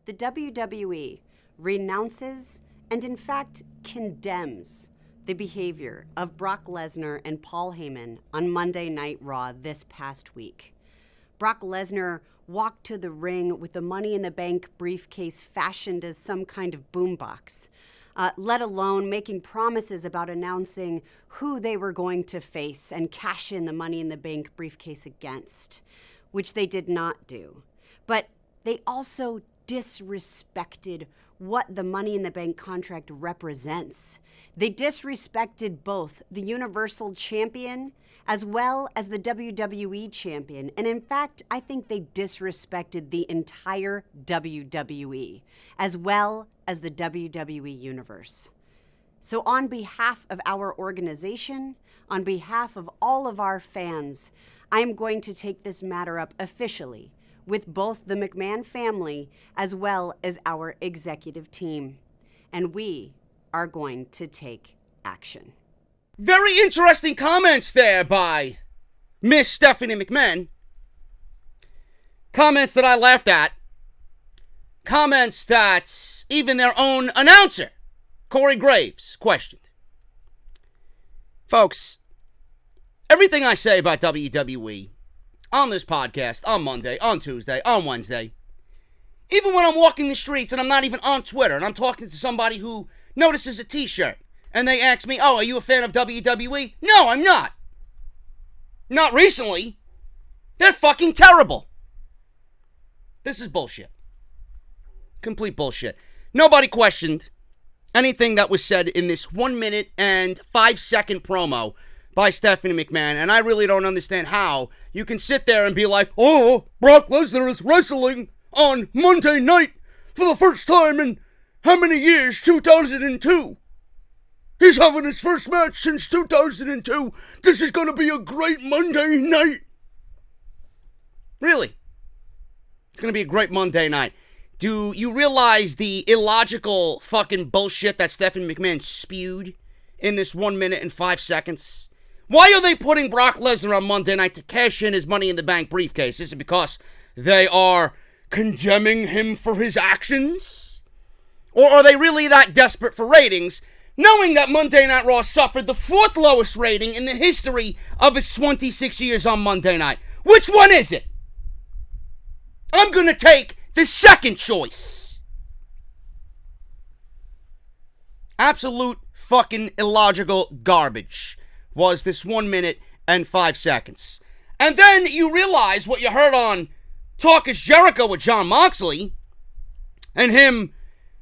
the WWE renounces and in fact condemns the behavior of Brock Lesnar and Paul Heyman on Monday Night Raw this past week. Brock Lesnar walked to the ring with the Money in the Bank briefcase fashioned as some kind of boombox, let alone making promises about announcing who they were going to face and cash in the Money in the Bank briefcase against, which they did not do. But they also disrespected what the Money in the Bank contract represents. They disrespected both the Universal Champion as well as the WWE Champion. And in fact, I think they disrespected the entire WWE as well as the WWE Universe. So on behalf of our organization, on behalf of all of our fans, I am going to take this matter up officially with both the McMahon family as well as our executive team. And we are going to take action. Very interesting comments there by Miss Stephanie McMahon. Comments that I laughed at. Comments that even their own announcer, Corey Graves, questioned. Folks, everything I say about WWE on this podcast, on Monday, on Tuesday, on Wednesday, even when I'm walking the streets and I'm not even on Twitter and I'm talking to somebody who notices a t-shirt and they ask me, oh, are you a fan of WWE? No, I'm not. Not recently. They're fucking terrible. This is bullshit. Complete bullshit. Nobody questioned anything that was said in this 1 minute and 5 second promo by Stephanie McMahon, and I really don't understand how you can sit there and be like, oh, Brock Lesnar is wrestling on Monday night for the first time in how many years? 2002. He's having his first match since 2002. This is going to be a great Monday night. Really? It's going to be a great Monday night. Do you realize the illogical fucking bullshit that Stephanie McMahon spewed in this 1 minute and 5 seconds? Why are they putting Brock Lesnar on Monday night to cash in his Money in the Bank briefcase? Is it because they are condemning him for his actions? Or are they really that desperate for ratings, knowing that Monday Night Raw suffered the 4th lowest rating in the history of its 26 years on Monday night? Which one is it? I'm going to take the second choice. Absolute fucking illogical garbage was this 1 minute and 5 seconds. And then you realize what you heard on Talk is Jericho with Jon Moxley, and him,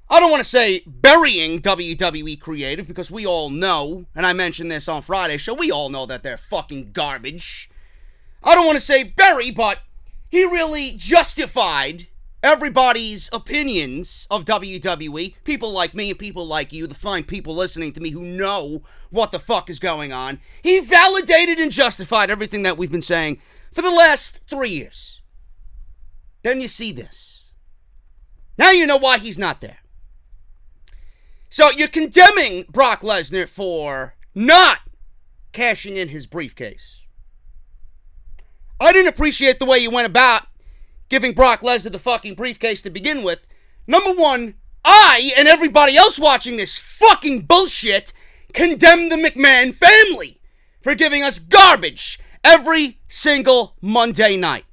I don't want to say burying WWE creative, because we all know, and I mentioned this on Friday's show, we all know that they're fucking garbage. I don't want to say bury, but he really justified everybody's opinions of WWE, people like me and people like you, the fine people listening to me who know what the fuck is going on. He validated and justified everything that we've been saying for the last 3 years. Then you see this. Now you know why he's not there. So you're condemning Brock Lesnar for not cashing in his briefcase. I didn't appreciate the way you went about giving Brock Lesnar the fucking briefcase to begin with. Number one, I and everybody else watching this fucking bullshit condemn the McMahon family for giving us garbage every single Monday night.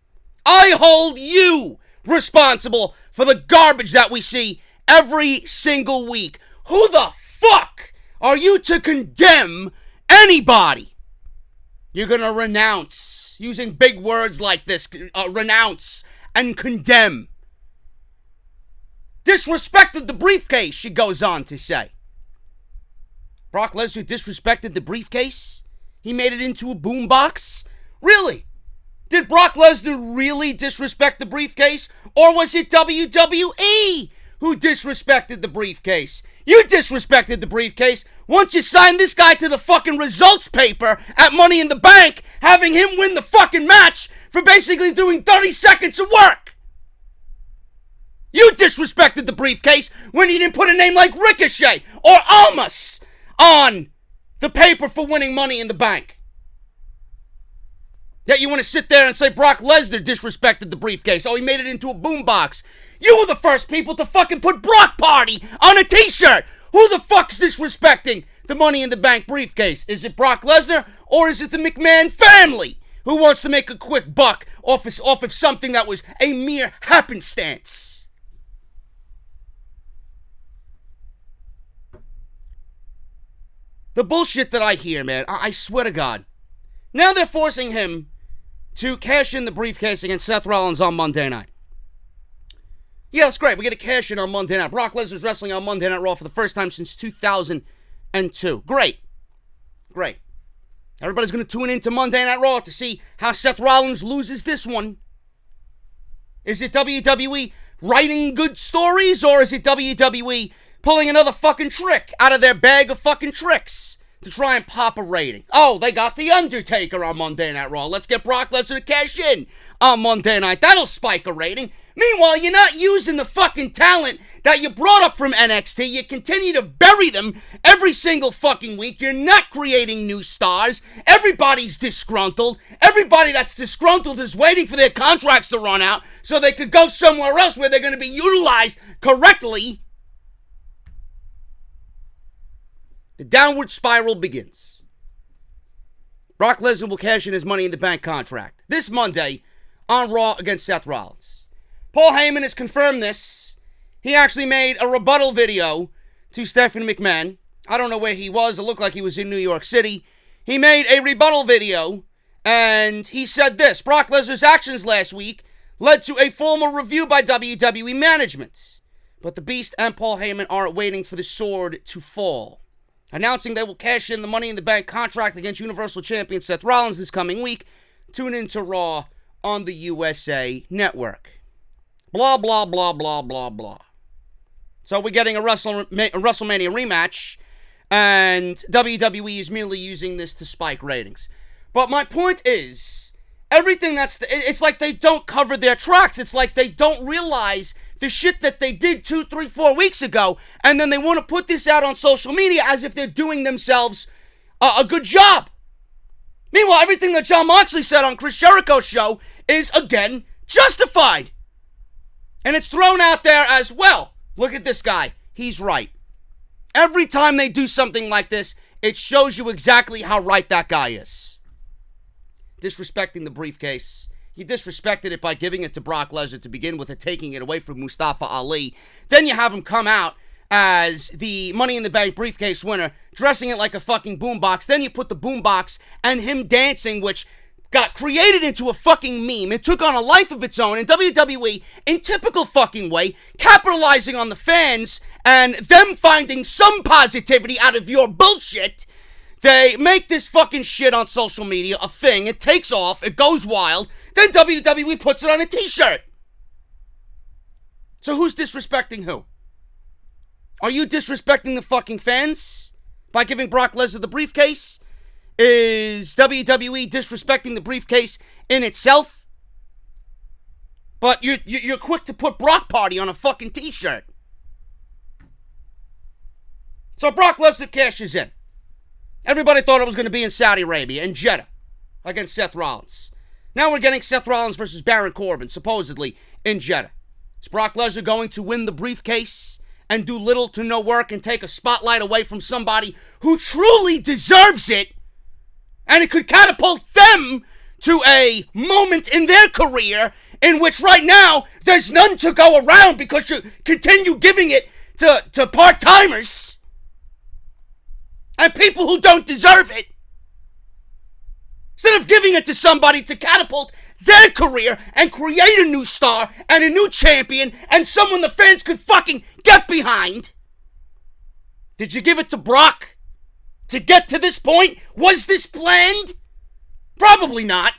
I hold you responsible for the garbage that we see every single week. Who the fuck are you to condemn anybody? You're gonna renounce, using big words like this, renounce and condemn. Disrespected the briefcase, she goes on to say. Brock Lesnar disrespected the briefcase? He made it into a boombox? Really? Did Brock Lesnar really disrespect the briefcase? Or was it WWE who disrespected the briefcase? You disrespected the briefcase once you signed this guy to the fucking results paper at Money in the Bank, having him win the fucking match for basically doing 30 seconds of work. You disrespected the briefcase when you didn't put a name like Ricochet or Almas on the paper for winning Money in the Bank. Yet you want to sit there and say Brock Lesnar disrespected the briefcase. Oh, he made it into a boombox. You were the first people to fucking put Brock Party on a t-shirt. Who the fuck's disrespecting the Money in the Bank briefcase? Is it Brock Lesnar or is it the McMahon family who wants to make a quick buck off of something that was a mere happenstance? The bullshit that I hear, man, I swear to God. Now they're forcing him to cash in the briefcase against Seth Rollins on Monday night. Yeah, that's great. We get a cash in on Monday night. Brock Lesnar's wrestling on Monday Night Raw for the first time since 2002. Great. Great. Everybody's going to tune into Monday Night Raw to see how Seth Rollins loses this one. Is it WWE writing good stories, or is it WWE pulling another fucking trick out of their bag of fucking tricks to try and pop a rating? Oh, they got The Undertaker on Monday Night Raw. Let's get Brock Lesnar to cash in on Monday night. That'll spike a rating. Meanwhile, you're not using the fucking talent that you brought up from NXT. You continue to bury them every single fucking week. You're not creating new stars. Everybody's disgruntled. Everybody that's disgruntled is waiting for their contracts to run out so they could go somewhere else where they're going to be utilized correctly. The downward spiral begins. Brock Lesnar will cash in his Money in the Bank contract this Monday on Raw against Seth Rollins. Paul Heyman has confirmed this. He actually made a rebuttal video to Stephanie McMahon. I don't know where he was. It looked like he was in New York City. He made a rebuttal video, and he said this: Brock Lesnar's actions last week led to a formal review by WWE management. But the Beast and Paul Heyman are waiting for the sword to fall, announcing they will cash in the Money in the Bank contract against Universal Champion Seth Rollins this coming week. Tune into Raw on the USA Network. Blah, blah, blah, blah, blah, blah. So we're getting a WrestleMania rematch, and WWE is merely using this to spike ratings. But my point is, everything it's like they don't cover their tracks. It's like they don't realize the shit that they did 2, 3, 4 weeks ago, and then they want to put this out on social media as if they're doing themselves a good job. Meanwhile, everything that Jon Moxley said on Chris Jericho's show is, again, justified. And it's thrown out there as, well, look at this guy. He's right. Every time they do something like this, it shows you exactly how right that guy is. Disrespecting the briefcase. You disrespected it by giving it to Brock Lesnar to begin with and taking it away from Mustafa Ali. Then you have him come out as the Money in the Bank briefcase winner, dressing it like a fucking boombox. Then you put the boombox and him dancing, which got created into a fucking meme. It took on a life of its own, and WWE, in typical fucking way, capitalizing on the fans and them finding some positivity out of your bullshit, they make this fucking shit on social media a thing. It takes off, it goes wild, then WWE puts it on a t-shirt. So who's disrespecting who? Are you disrespecting the fucking fans by giving Brock Lesnar the briefcase? Is WWE disrespecting the briefcase in itself? But you're quick to put Brock Party on a fucking t-shirt. So Brock Lesnar cashes in. Everybody thought it was going to be in Saudi Arabia, in Jeddah, against Seth Rollins. Now we're getting Seth Rollins versus Baron Corbin, supposedly in Jeddah. Is Brock Lesnar going to win the briefcase and do little to no work and take a spotlight away from somebody who truly deserves it? And it could catapult them to a moment in their career in which right now there's none to go around because you continue giving it to part-timers and people who don't deserve it. Instead of giving it to somebody to catapult their career and create a new star and a new champion and someone the fans could fucking get behind. Did you give it to Brock to get to this point? Was this planned? Probably not.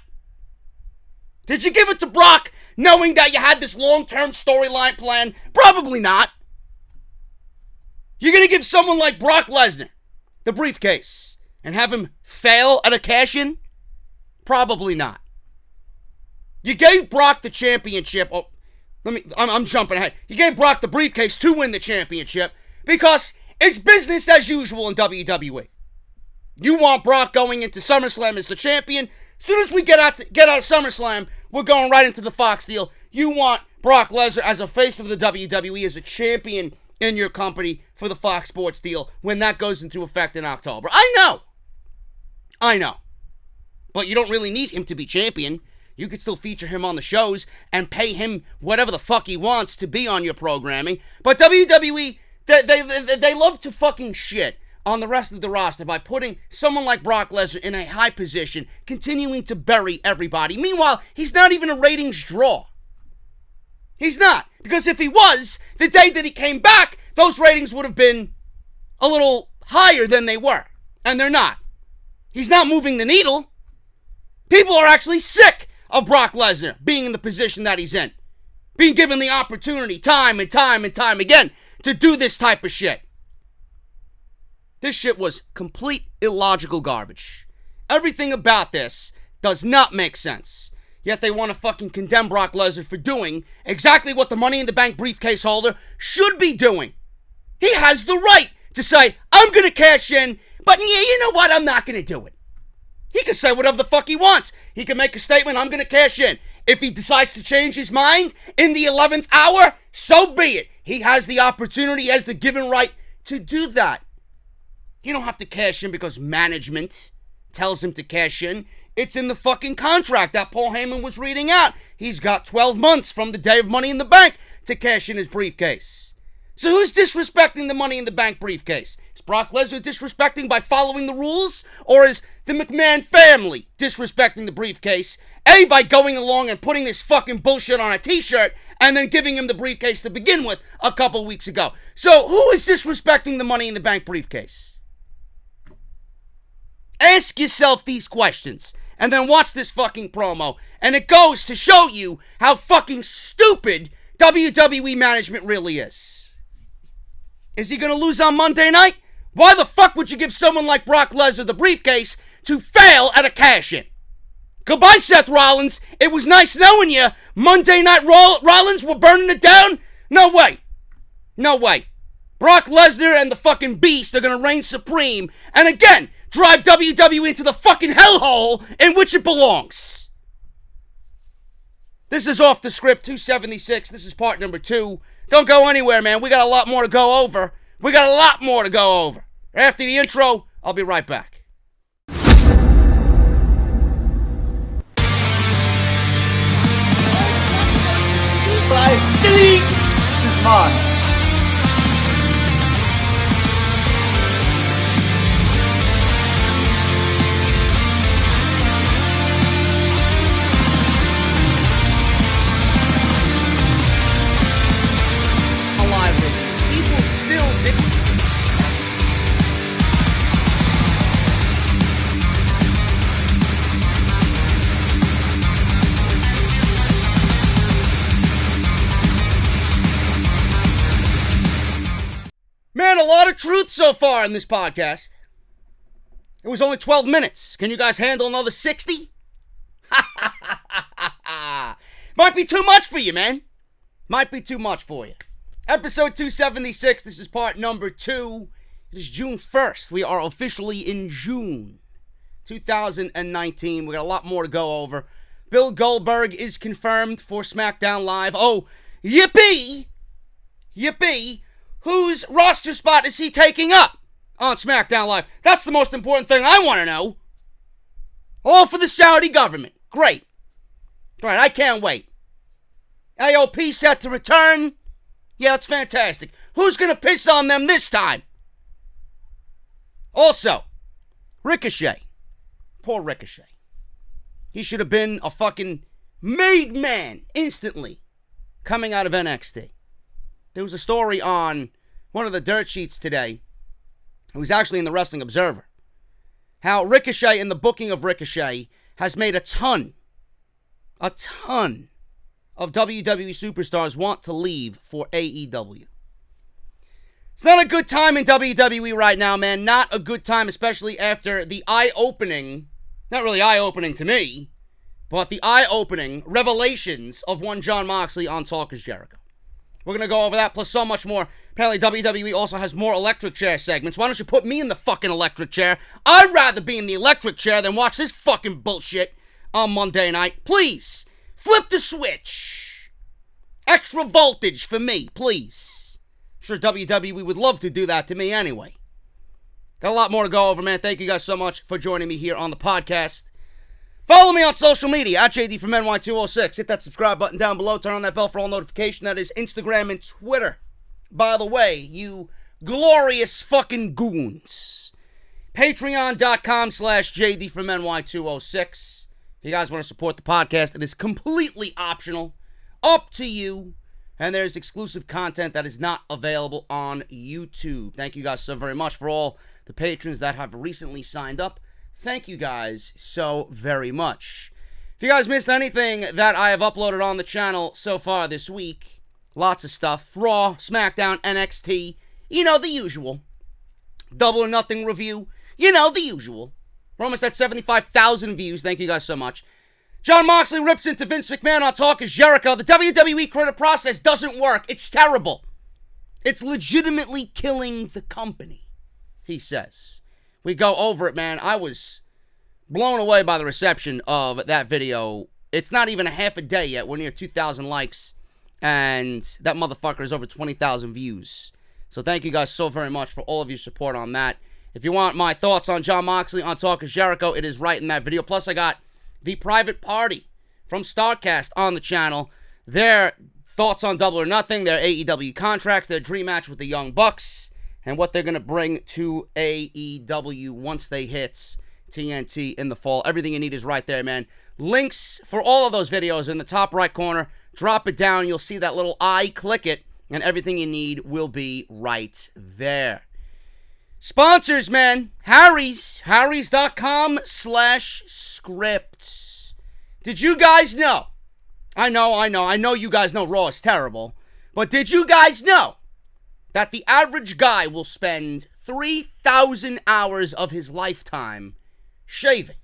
Did you give it to Brock knowing that you had this long-term storyline plan? Probably not. You're going to give someone like Brock Lesnar the briefcase and have him fail at a cash-in? Probably not. You gave Brock the championship. Oh, I'm jumping ahead. You gave Brock the briefcase to win the championship because it's business as usual in WWE. You want Brock going into SummerSlam as the champion? As soon as we get out of SummerSlam, we're going right into the Fox deal. You want Brock Lesnar as a face of the WWE, as a champion in your company for the Fox Sports deal when that goes into effect in October. I know. But you don't really need him to be champion. You could still feature him on the shows and pay him whatever the fuck he wants to be on your programming. But WWE, they love to fucking shit on the rest of the roster by putting someone like Brock Lesnar in a high position, continuing to bury everybody. Meanwhile, he's not even a ratings draw. He's not. Because if he was, the day that he came back, those ratings would have been a little higher than they were. And they're not. He's not moving the needle. People are actually sick of Brock Lesnar being in the position that he's in. Being given the opportunity time and time and time again to do this type of shit. This shit was complete illogical garbage. Everything about this does not make sense. Yet they want to fucking condemn Brock Lesnar for doing exactly what the Money in the Bank briefcase holder should be doing. He has the right to say, I'm going to cash in, but yeah, you know what? I'm not going to do it. He can say whatever the fuck he wants. He can make a statement, I'm going to cash in. If he decides to change his mind in the 11th hour, so be it. He has the opportunity, he has the given right to do that. You don't have to cash in because management tells him to cash in. It's in the fucking contract that Paul Heyman was reading out. He's got 12 months from the day of Money in the Bank to cash in his briefcase. So who's disrespecting the Money in the Bank briefcase? Is Brock Lesnar disrespecting by following the rules? Or is the McMahon family disrespecting the briefcase? A, by going along and putting this fucking bullshit on a t-shirt and then giving him the briefcase to begin with a couple weeks ago. So who is disrespecting the Money in the Bank briefcase? Ask yourself these questions and then watch this fucking promo, and it goes to show you how fucking stupid WWE management really is. Is he gonna lose on Monday night? Why the fuck would you give someone like Brock Lesnar the briefcase to fail at a cash-in? Goodbye, Seth Rollins. It was nice knowing you. Monday Night Rollins, we're burning it down? No way. No way. Brock Lesnar and the fucking Beast are gonna reign supreme, and again, drive WWE into the fucking hellhole in which it belongs. This is Off the Script 276. This is part number 2. Don't go anywhere, man. We got a lot more to go over. After the intro, I'll be right back. Delete! This is mine. Man, a lot of truth so far in this podcast. It was only 12 minutes. Can you guys handle another 60? Might be too much for you, man. Might be too much for you. Episode 276. This is part number 2. It is June 1st. We are officially in June 2019. We got a lot more to go over. Bill Goldberg is confirmed for SmackDown Live. Oh, yippee! Yippee! Whose roster spot is he taking up on SmackDown Live? That's the most important thing I want to know. All for the Saudi government. Great. All right, I can't wait. AOP set to return. Yeah, that's fantastic. Who's going to piss on them this time? Also, Ricochet. Poor Ricochet. He should have been a fucking made man instantly coming out of NXT. There was a story on one of the dirt sheets today. It was actually in the Wrestling Observer. How Ricochet and the booking of Ricochet has made a ton of WWE superstars want to leave for AEW. It's not a good time in WWE right now, man. Not a good time, especially after the eye-opening, not really eye-opening to me, but the eye-opening revelations of one Jon Moxley on Talk is Jericho. We're going to go over that, plus so much more. Apparently, WWE also has more electric chair segments. Why don't you put me in the fucking electric chair? I'd rather be in the electric chair than watch this fucking bullshit on Monday night. Please, flip the switch. Extra voltage for me, please. I'm sure WWE would love to do that to me anyway. Got a lot more to go over, man. Thank you guys so much for joining me here on the podcast. Follow me on social media at JD from NY206. Hit that subscribe button down below. Turn on that bell for all notification. That is Instagram and Twitter. By the way, you glorious fucking goons. Patreon.com/JD from NY206. If you guys want to support the podcast, it is completely optional. Up to you. And there's exclusive content that is not available on YouTube. Thank you guys so very much for all the patrons that have recently signed up. Thank you guys so very much. If you guys missed anything that I have uploaded on the channel so far this week, lots of stuff. Raw, SmackDown, NXT, you know, the usual. Double or Nothing review, you know, the usual. We're almost at 75,000 views. Thank you guys so much. John Moxley rips into Vince McMahon on Talk is Jericho. The WWE creative process doesn't work. It's terrible. It's legitimately killing the company, he says. We go over it, man. I was blown away by the reception of that video. It's not even a half a day yet. We're near 2,000 likes, and that motherfucker is over 20,000 views. So thank you guys so very much for all of your support on that. If you want my thoughts on John Moxley on Talk is Jericho, it is right in that video. Plus, I got the Private Party from StarCast on the channel. Their thoughts on Double or Nothing, their AEW contracts, their dream match with the Young Bucks, and what they're going to bring to AEW once they hit TNT in the fall. Everything you need is right there, man. Links for all of those videos in the top right corner. Drop it down. You'll see that little I. Click it, and everything you need will be right there. Sponsors, man. Harry's. Harry's.com/script. Did you guys know? I know you guys know Raw is terrible. But did you guys know that the average guy will spend 3,000 hours of his lifetime shaving?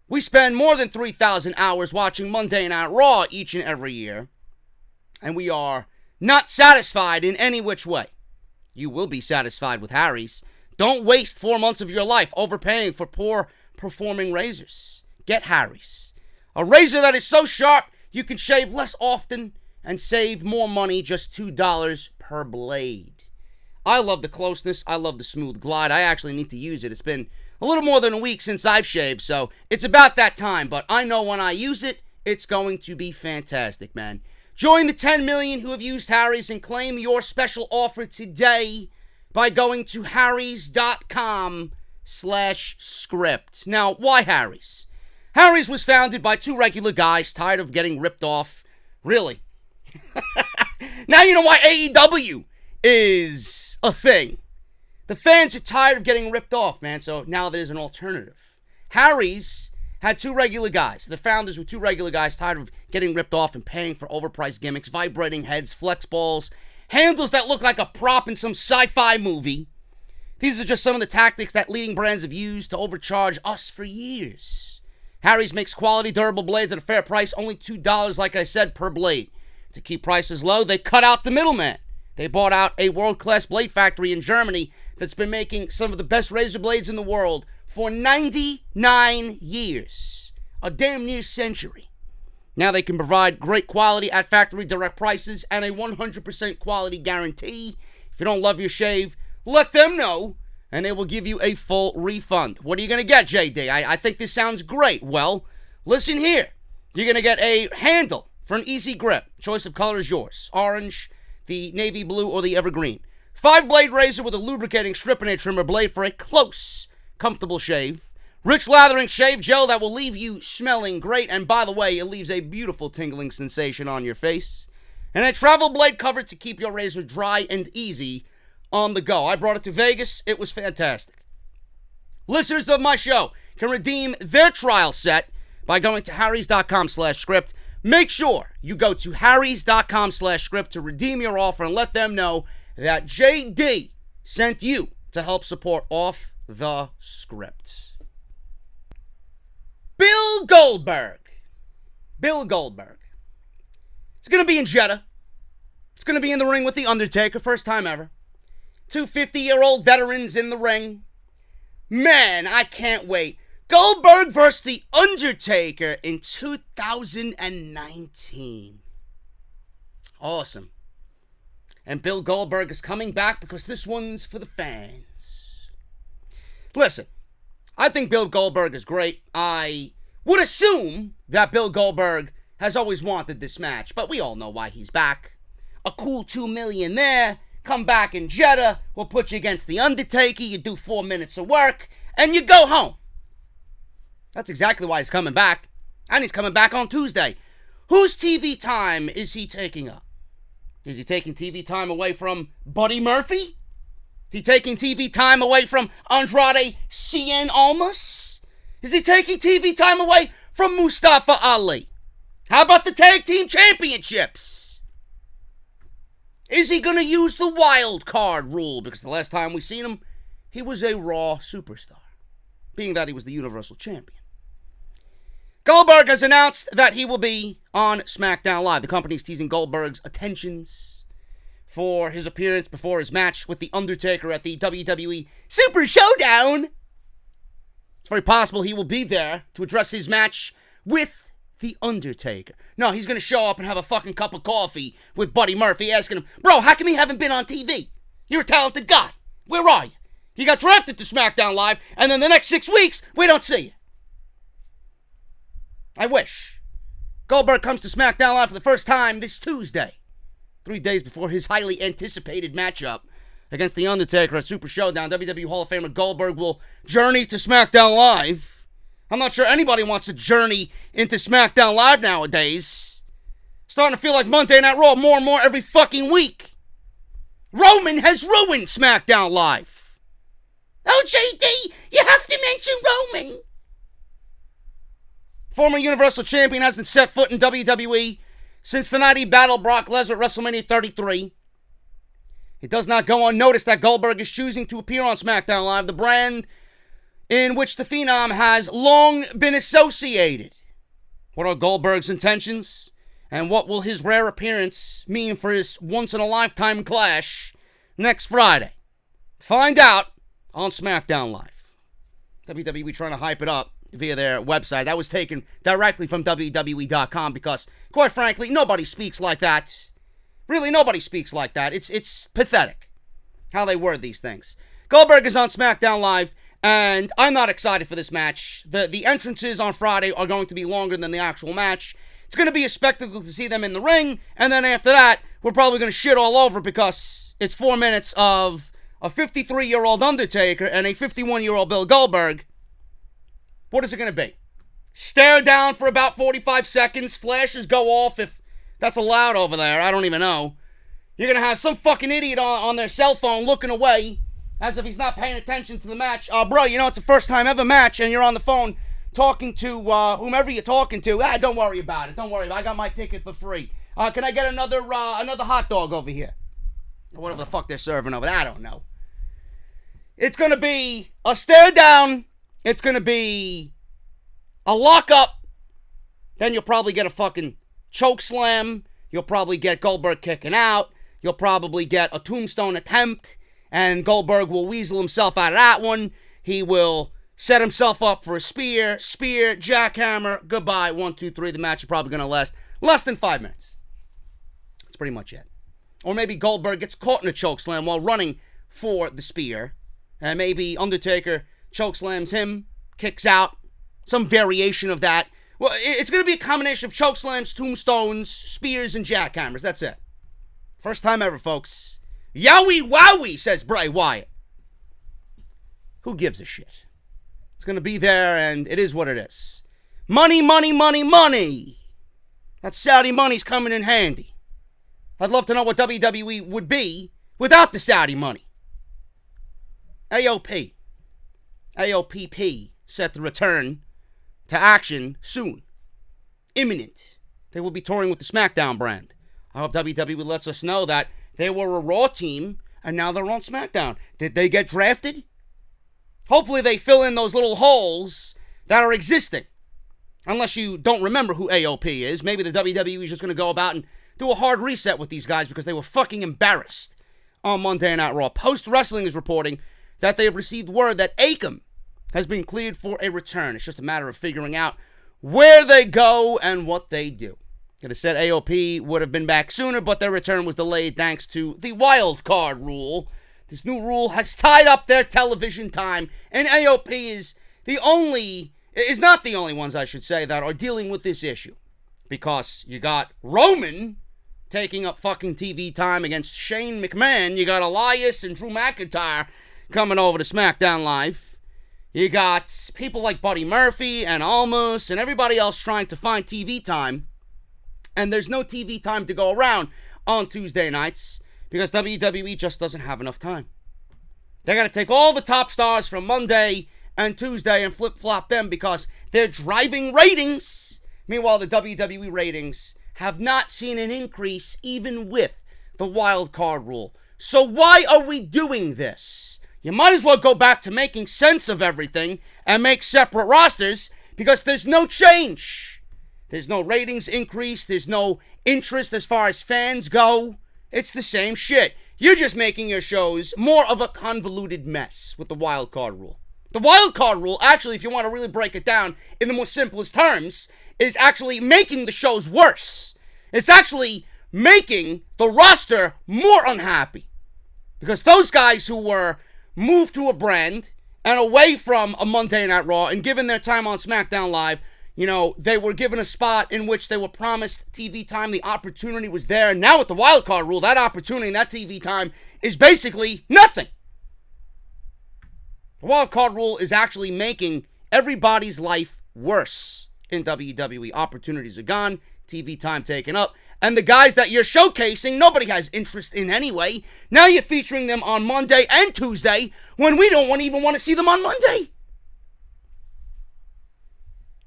We spend more than 3,000 hours watching Monday Night Raw each and every year. And we are not satisfied in any which way. You will be satisfied with Harry's. Don't waste 4 months of your life overpaying for poor performing razors. Get Harry's. A razor that is so sharp you can shave less often and save more money, just $2 per blade. I love the closeness. I love the smooth glide. I actually need to use it. It's been a little more than a week since I've shaved, so it's about that time. But I know when I use it, it's going to be fantastic, man. Join the 10 million who have used Harry's and claim your special offer today by going to harrys.com/script. Now, why Harry's? Harry's was founded by two regular guys tired of getting ripped off. Really? Now you know why AEW is a thing. The fans are tired of getting ripped off, man, so now there's an alternative. Harry's had two regular guys. The founders were two regular guys tired of getting ripped off and paying for overpriced gimmicks, vibrating heads, flex balls, handles that look like a prop in some sci-fi movie. These are just some of the tactics that leading brands have used to overcharge us for years. Harry's makes quality, durable blades at a fair price, only $2, like I said, per blade. To keep prices low, they cut out the middleman. They bought out a world-class blade factory in Germany that's been making some of the best razor blades in the world for 99 years. A damn near century. Now they can provide great quality at factory direct prices and a 100% quality guarantee. If you don't love your shave, let them know, and they will give you a full refund. What are you going to get, JD? I think this sounds great. Well, listen here. You're going to get a handle for an easy grip. Choice of color is yours. Orange, the navy blue, or the evergreen. 5-blade razor with a lubricating strip and a trimmer blade for a close, comfortable shave. Rich lathering shave gel that will leave you smelling great. And by the way, it leaves a beautiful tingling sensation on your face. And a travel blade cover to keep your razor dry and easy on the go. I brought it to Vegas. It was fantastic. Listeners of my show can redeem their trial set by going to harrys.com/script. Make sure you go to harrys.com/script to redeem your offer and let them know that JD sent you to help support Off the Script. Bill Goldberg. It's going to be in Jeddah. It's going to be in the ring with The Undertaker, first time ever. Two 50-year-old veterans in the ring. Man, I can't wait. Goldberg versus The Undertaker in 2019. Awesome. And Bill Goldberg is coming back because this one's for the fans. Listen, I think Bill Goldberg is great. I would assume that Bill Goldberg has always wanted this match, but we all know why he's back. A cool $2 million there. Come back in Jeddah. We'll put you against The Undertaker. You do 4 minutes of work, and you go home. That's exactly why he's coming back. And he's coming back on Tuesday. Whose TV time is he taking up? Is he taking TV time away from Buddy Murphy? Is he taking TV time away from Andrade Cien Almas? Is he taking TV time away from Mustafa Ali? How about the Tag Team Championships? Is he going to use the wild card rule? Because the last time we seen him, he was a Raw superstar, being that he was the Universal Champion. Goldberg has announced that he will be on SmackDown Live. The company is teasing Goldberg's attentions for his appearance before his match with The Undertaker at the WWE Super Showdown. It's very possible he will be there to address his match with The Undertaker. No, he's going to show up and have a fucking cup of coffee with Buddy Murphy, asking him, bro, how come you haven't been on TV? You're a talented guy. Where are you? You got drafted to SmackDown Live, and then the next 6 weeks, we don't see you. I wish. Goldberg comes to SmackDown Live for the first time this Tuesday, 3 days before his highly anticipated matchup against The Undertaker at Super Showdown. WWE Hall of Famer Goldberg will journey to SmackDown Live. I'm not sure anybody wants to journey into SmackDown Live nowadays. Starting to feel like Monday Night Raw more and more every fucking week. Roman has ruined SmackDown Live. Oh, JD, you have to mention Roman. Former Universal Champion hasn't set foot in WWE since the night he battled Brock Lesnar at WrestleMania 33. It does not go unnoticed that Goldberg is choosing to appear on SmackDown Live, the brand in which the Phenom has long been associated. What are Goldberg's intentions? And what will his rare appearance mean for his once-in-a-lifetime clash next Friday? Find out on SmackDown Live. WWE trying to hype it up via their website. That was taken directly from WWE.com because, quite frankly, nobody speaks like that. Really, nobody speaks like that. It's pathetic how they word these things. Goldberg is on SmackDown Live, and I'm not excited for this match. The entrances on Friday are going to be longer than the actual match. It's going to be a spectacle to see them in the ring, and then after that, we're probably going to shit all over because it's 4 minutes of a 53-year-old Undertaker and a 51-year-old Bill Goldberg. What is it going to be? Stare down for about 45 seconds. Flashes go off if that's allowed over there. I don't even know. You're going to have some fucking idiot on their cell phone looking away as if he's not paying attention to the match. Bro, you know, it's a first time ever match and you're on the phone talking to whomever you're talking to. Don't worry about it. Don't worry. I got my ticket for free. Can I get another hot dog over here? Or whatever the fuck they're serving over there. I don't know. It's going to be a stare down. It's going to be a lockup. Then you'll probably get a fucking choke slam. You'll probably get Goldberg kicking out. You'll probably get a tombstone attempt. And Goldberg will weasel himself out of that one. He will set himself up for a spear, jackhammer, goodbye, 1, 2, 3. The match is probably going to last less than 5 minutes. That's pretty much it. Or maybe Goldberg gets caught in a choke slam while running for the spear. And maybe Undertaker chokeslams him, kicks out, some variation of that. Well, it's going to be a combination of chokeslams, tombstones, spears, and jackhammers. That's it. First time ever, folks. Yowie wowie, says Bray Wyatt. Who gives a shit? It's going to be there, and it is what it is. Money, money, money, money. That Saudi money's coming in handy. I'd love to know what WWE would be without the Saudi money. AOPP set to return to action soon. Imminent. They will be touring with the SmackDown brand. I hope WWE lets us know that they were a Raw team and now they're on SmackDown. Did they get drafted? Hopefully they fill in those little holes that are existing. Unless you don't remember who AOP is. Maybe the WWE is just going to go about and do a hard reset with these guys because they were fucking embarrassed on Monday Night Raw. Post Wrestling is reporting that they have received word that Akam has been cleared for a return. It's just a matter of figuring out where they go and what they do. Could have said AOP would have been back sooner, but their return was delayed thanks to the wild card rule. This new rule has tied up their television time, and AOP is not the only ones, I should say, that are dealing with this issue. Because you got Roman taking up fucking TV time against Shane McMahon. You got Elias and Drew McIntyre coming over to SmackDown Live. You got people like Buddy Murphy and Almost and everybody else trying to find TV time. And there's no TV time to go around on Tuesday nights because WWE just doesn't have enough time. They got to take all the top stars from Monday and Tuesday and flip-flop them because they're driving ratings. Meanwhile, the WWE ratings have not seen an increase even with the wild card rule. So why are we doing this? You might as well go back to making sense of everything and make separate rosters because there's no change. There's no ratings increase. There's no interest as far as fans go. It's the same shit. You're just making your shows more of a convoluted mess with the wild card rule. The wild card rule, actually, if you want to really break it down in the most simplest terms, is actually making the shows worse. It's actually making the roster more unhappy. Because those guys who were moved to a brand and away from a Monday Night Raw and given their time on SmackDown Live, you know, they were given a spot in which they were promised TV time. The opportunity was there. And now with the wild card rule, that opportunity and that TV time is basically nothing. The wild card rule is actually making everybody's life worse in WWE. Opportunities are gone, TV time taken up, and the guys that you're showcasing, nobody has interest in anyway. Now you're featuring them on Monday and Tuesday when we don't even want to see them on Monday.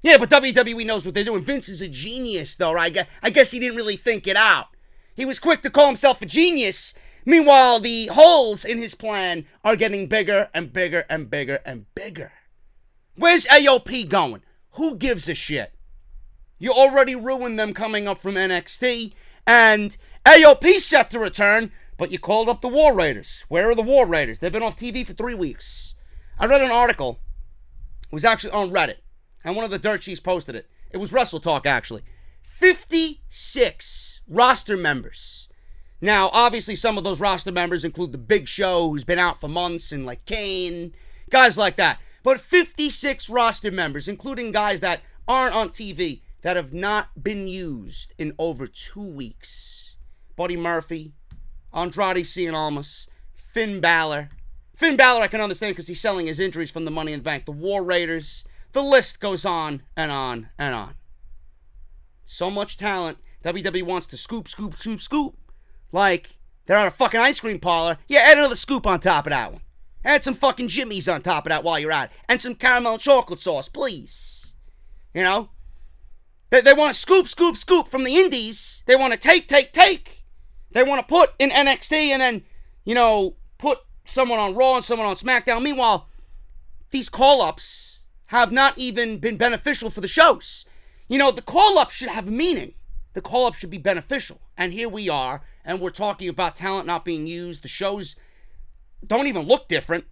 Yeah, but WWE knows what they're doing. Vince is a genius, though, right? I guess he didn't really think it out. He was quick to call himself a genius. Meanwhile, the holes in his plan are getting bigger and bigger and bigger and bigger. Where's AOP going? Who gives a shit? You already ruined them coming up from NXT, and AOP set to return, but you called up the War Raiders. Where are the War Raiders? They've been off TV for 3 weeks. I read an article. It was actually on Reddit, and one of the dirt sheets posted it. It was Wrestle Talk, actually. 56 roster members. Now, obviously, some of those roster members include the Big Show, who's been out for months, and like Kane, guys like that. But 56 roster members, including guys that aren't on TV, that have not been used in over 2 weeks. Buddy Murphy, Andrade Cien Almas, Finn Balor. Finn Balor I can understand because he's selling his injuries from the Money in the Bank. The War Raiders. The list goes on and on and on. So much talent. WWE wants to scoop. Like they're at a fucking ice cream parlor. Yeah, add another scoop on top of that one. Add some fucking Jimmy's on top of that while you're at it. And some caramel and chocolate sauce, please. You know? They want to scoop from the indies. They want to take. They want to put in NXT and then, you know, put someone on Raw and someone on SmackDown. Meanwhile, these call-ups have not even been beneficial for the shows. You know, the call-ups should have meaning. The call-ups should be beneficial. And here we are, and we're talking about talent not being used. The shows don't even look different.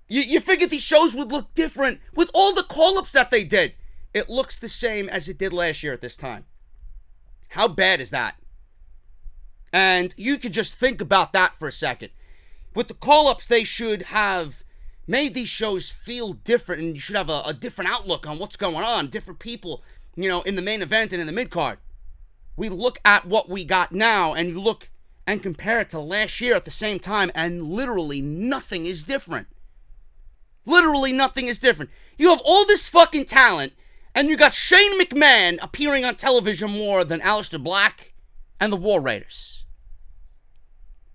You figured these shows would look different with all the call-ups that they did. It looks the same as it did last year at this time. How bad is that? And you could just think about that for a second. With the call-ups, they should have made these shows feel different, and you should have a different outlook on what's going on. Different people, you know, in the main event and in the mid-card. We look at what we got now, and you look and compare it to last year at the same time, and literally nothing is different. Literally nothing is different. You have all this fucking talent, and you got Shane McMahon appearing on television more than Aleister Black and the War Raiders.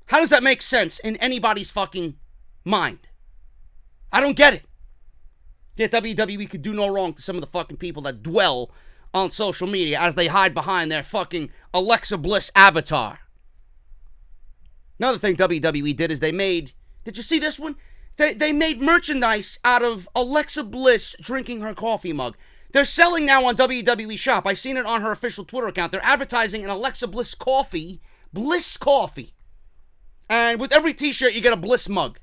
How does that make sense in anybody's fucking mind? I don't get it. Yet WWE could do no wrong to some of the fucking people that dwell on social media as they hide behind their fucking Alexa Bliss avatar. Another thing WWE did is they made... Did you see this one? They made merchandise out of Alexa Bliss drinking her coffee mug. They're selling now on WWE Shop. I seen it on her official Twitter account. They're advertising an Alexa Bliss coffee. Bliss coffee. And with every t-shirt, you get a Bliss mug.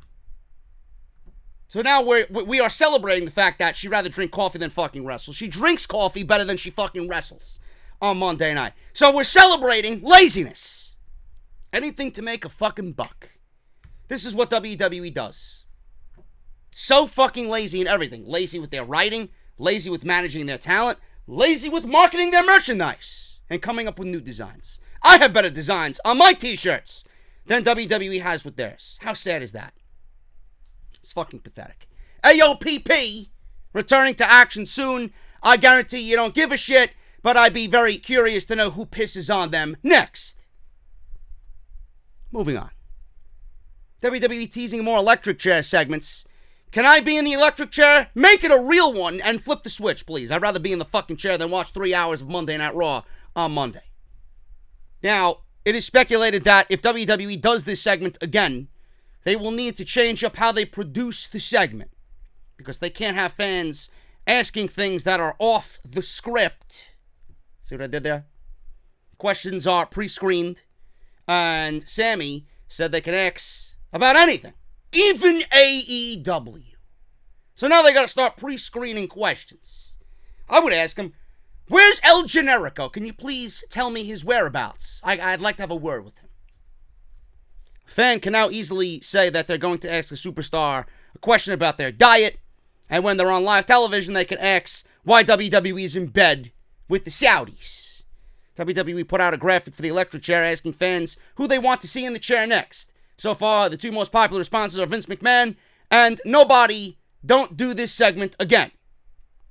So now we are celebrating the fact that she'd rather drink coffee than fucking wrestle. She drinks coffee better than she fucking wrestles on Monday night. So we're celebrating laziness. Anything to make a fucking buck. This is what WWE does. So fucking lazy in everything. Lazy with their writing, lazy with managing their talent, lazy with marketing their merchandise, and coming up with new designs. I have better designs on my t-shirts than WWE has with theirs. How sad is that? It's fucking pathetic. AOPP, returning to action soon. I guarantee you don't give a shit, but I'd be very curious to know who pisses on them next. Moving on. WWE teasing more electric chair segments. Can I be in the electric chair? Make it a real one and flip the switch, please. I'd rather be in the fucking chair than watch 3 hours of Monday Night Raw on Monday. Now, it is speculated that if WWE does this segment again, they will need to change up how they produce the segment, because they can't have fans asking things that are off the script. See what I did there? Questions are pre-screened, and Sammy said they can ask about anything, even AEW. So now they got to start pre-screening questions. I would ask him, where's El Generico? Can you please tell me his whereabouts? I'd like to have a word with him. A fan can now easily say that they're going to ask a superstar a question about their diet, and when they're on live television, they can ask why WWE is in bed with the Saudis. WWE put out a graphic for the electric chair asking fans who they want to see in the chair next. So far, the two most popular responses are Vince McMahon and nobody. Don't do this segment again.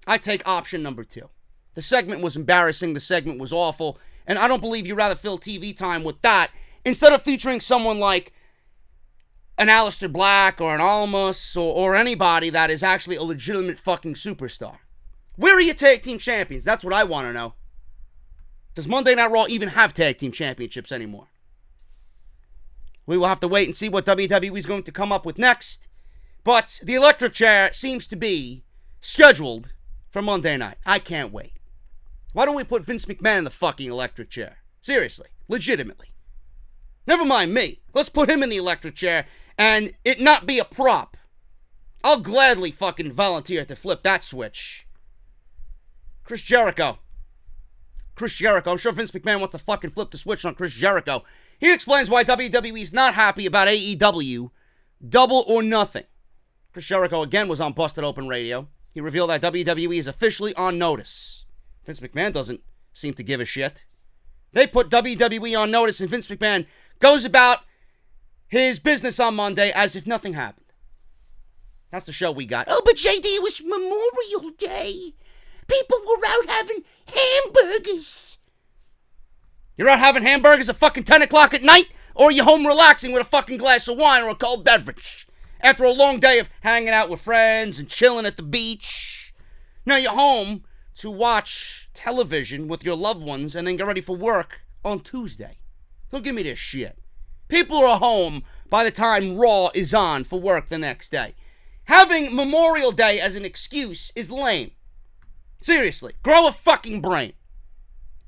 I take option number 2. The segment was embarrassing. The segment was awful. And I don't believe you'd rather fill TV time with that instead of featuring someone like an Aleister Black or an Almas or anybody that is actually a legitimate fucking superstar. Where are your tag team champions? That's what I want to know. Does Monday Night Raw even have tag team championships anymore? We will have to wait and see what WWE is going to come up with next. But the electric chair seems to be scheduled for Monday night. I can't wait. Why don't we put Vince McMahon in the fucking electric chair? Seriously. Legitimately. Never mind me. Let's put him in the electric chair and it not be a prop. I'll gladly fucking volunteer to flip that switch. Chris Jericho. I'm sure Vince McMahon wants to fucking flip the switch on Chris Jericho. He explains why WWE is not happy about AEW. Double or nothing. Chris Jericho again was on Busted Open Radio. He revealed that WWE is officially on notice. Vince McMahon doesn't seem to give a shit. They put WWE on notice and Vince McMahon goes about his business on Monday as if nothing happened. That's the show we got. Oh, but JD, it was Memorial Day. People were out having hamburgers. You're out having hamburgers at fucking 10 o'clock at night? Or are you home relaxing with a fucking glass of wine or a cold beverage? After a long day of hanging out with friends and chilling at the beach. Now you're home to watch television with your loved ones and then get ready for work on Tuesday. Don't give me this shit. People are home by the time Raw is on for work the next day. Having Memorial Day as an excuse is lame. Seriously, grow a fucking brain.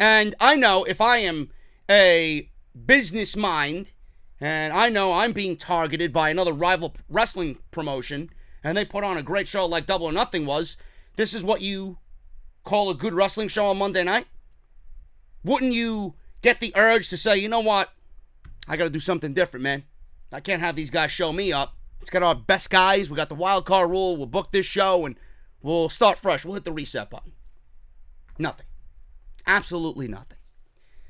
And I know if I am a business mind, and I know I'm being targeted by another rival wrestling promotion, and they put on a great show like Double or Nothing was, this is what you call a good wrestling show on Monday night? Wouldn't you get the urge to say, you know what? I gotta do something different, man. I can't have these guys show me up. Let's get our best guys. We got the wild card rule. We'll book this show, and we'll start fresh. We'll hit the reset button. Nothing. Absolutely nothing.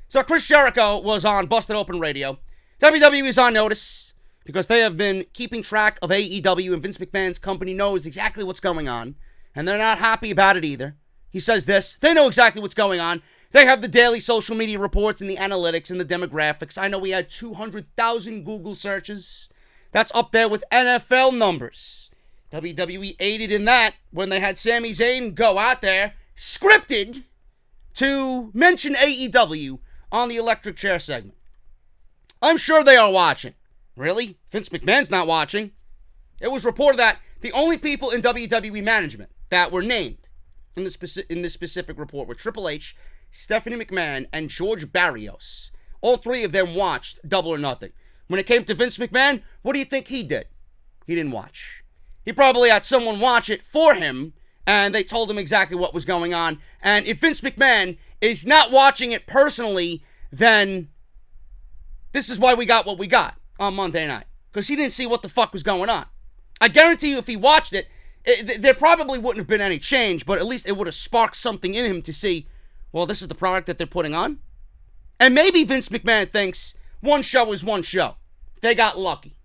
So Chris Jericho was on Busted Open Radio. WWE is on notice because they have been keeping track of AEW, and Vince McMahon's company knows exactly what's going on, and they're not happy about it either. He says this. They know exactly what's going on. They have the daily social media reports and the analytics and the demographics. I know we had 200,000 Google searches. That's up there with NFL numbers. WWE aided in that when they had Sami Zayn go out there, scripted, to mention AEW on the electric chair segment. I'm sure they are watching. Really? Vince McMahon's not watching. It was reported that the only people in WWE management that were named in this specific report were Triple H, Stephanie McMahon, and George Barrios. All three of them watched Double or Nothing. When it came to Vince McMahon, what do you think he did? He didn't watch. He probably had someone watch it for him, and they told him exactly what was going on. And if Vince McMahon is not watching it personally, then this is why we got what we got on Monday night. Because he didn't see what the fuck was going on. I guarantee you if he watched it, there probably wouldn't have been any change, but at least it would have sparked something in him to see, well, this is the product that they're putting on. And maybe Vince McMahon thinks one show is one show. They got lucky.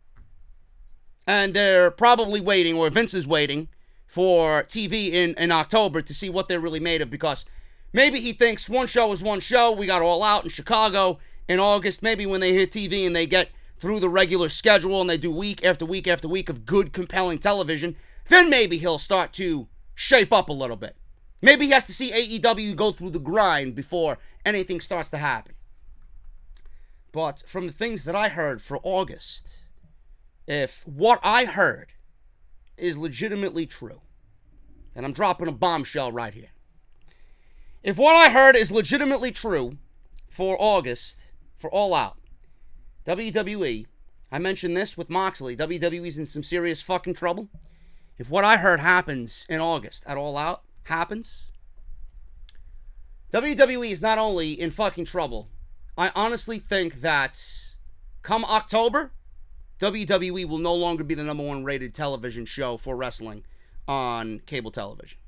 And they're probably waiting, or Vince is waiting, for TV in October to see what they're really made of, because maybe he thinks one show is one show. We got All Out in Chicago in August. Maybe when they hear TV and they get through the regular schedule and they do week after week after week of good, compelling television, then maybe he'll start to shape up a little bit. Maybe he has to see AEW go through the grind before anything starts to happen. But from the things that I heard for August, if what I heard is legitimately true, and I'm dropping a bombshell right here. If what I heard is legitimately true for August, for All Out, WWE, I mentioned this with Moxley, WWE's in some serious fucking trouble. If what I heard happens in August at All Out happens, WWE is not only in fucking trouble, I honestly think that come October, WWE will no longer be the number one rated television show for wrestling on cable television.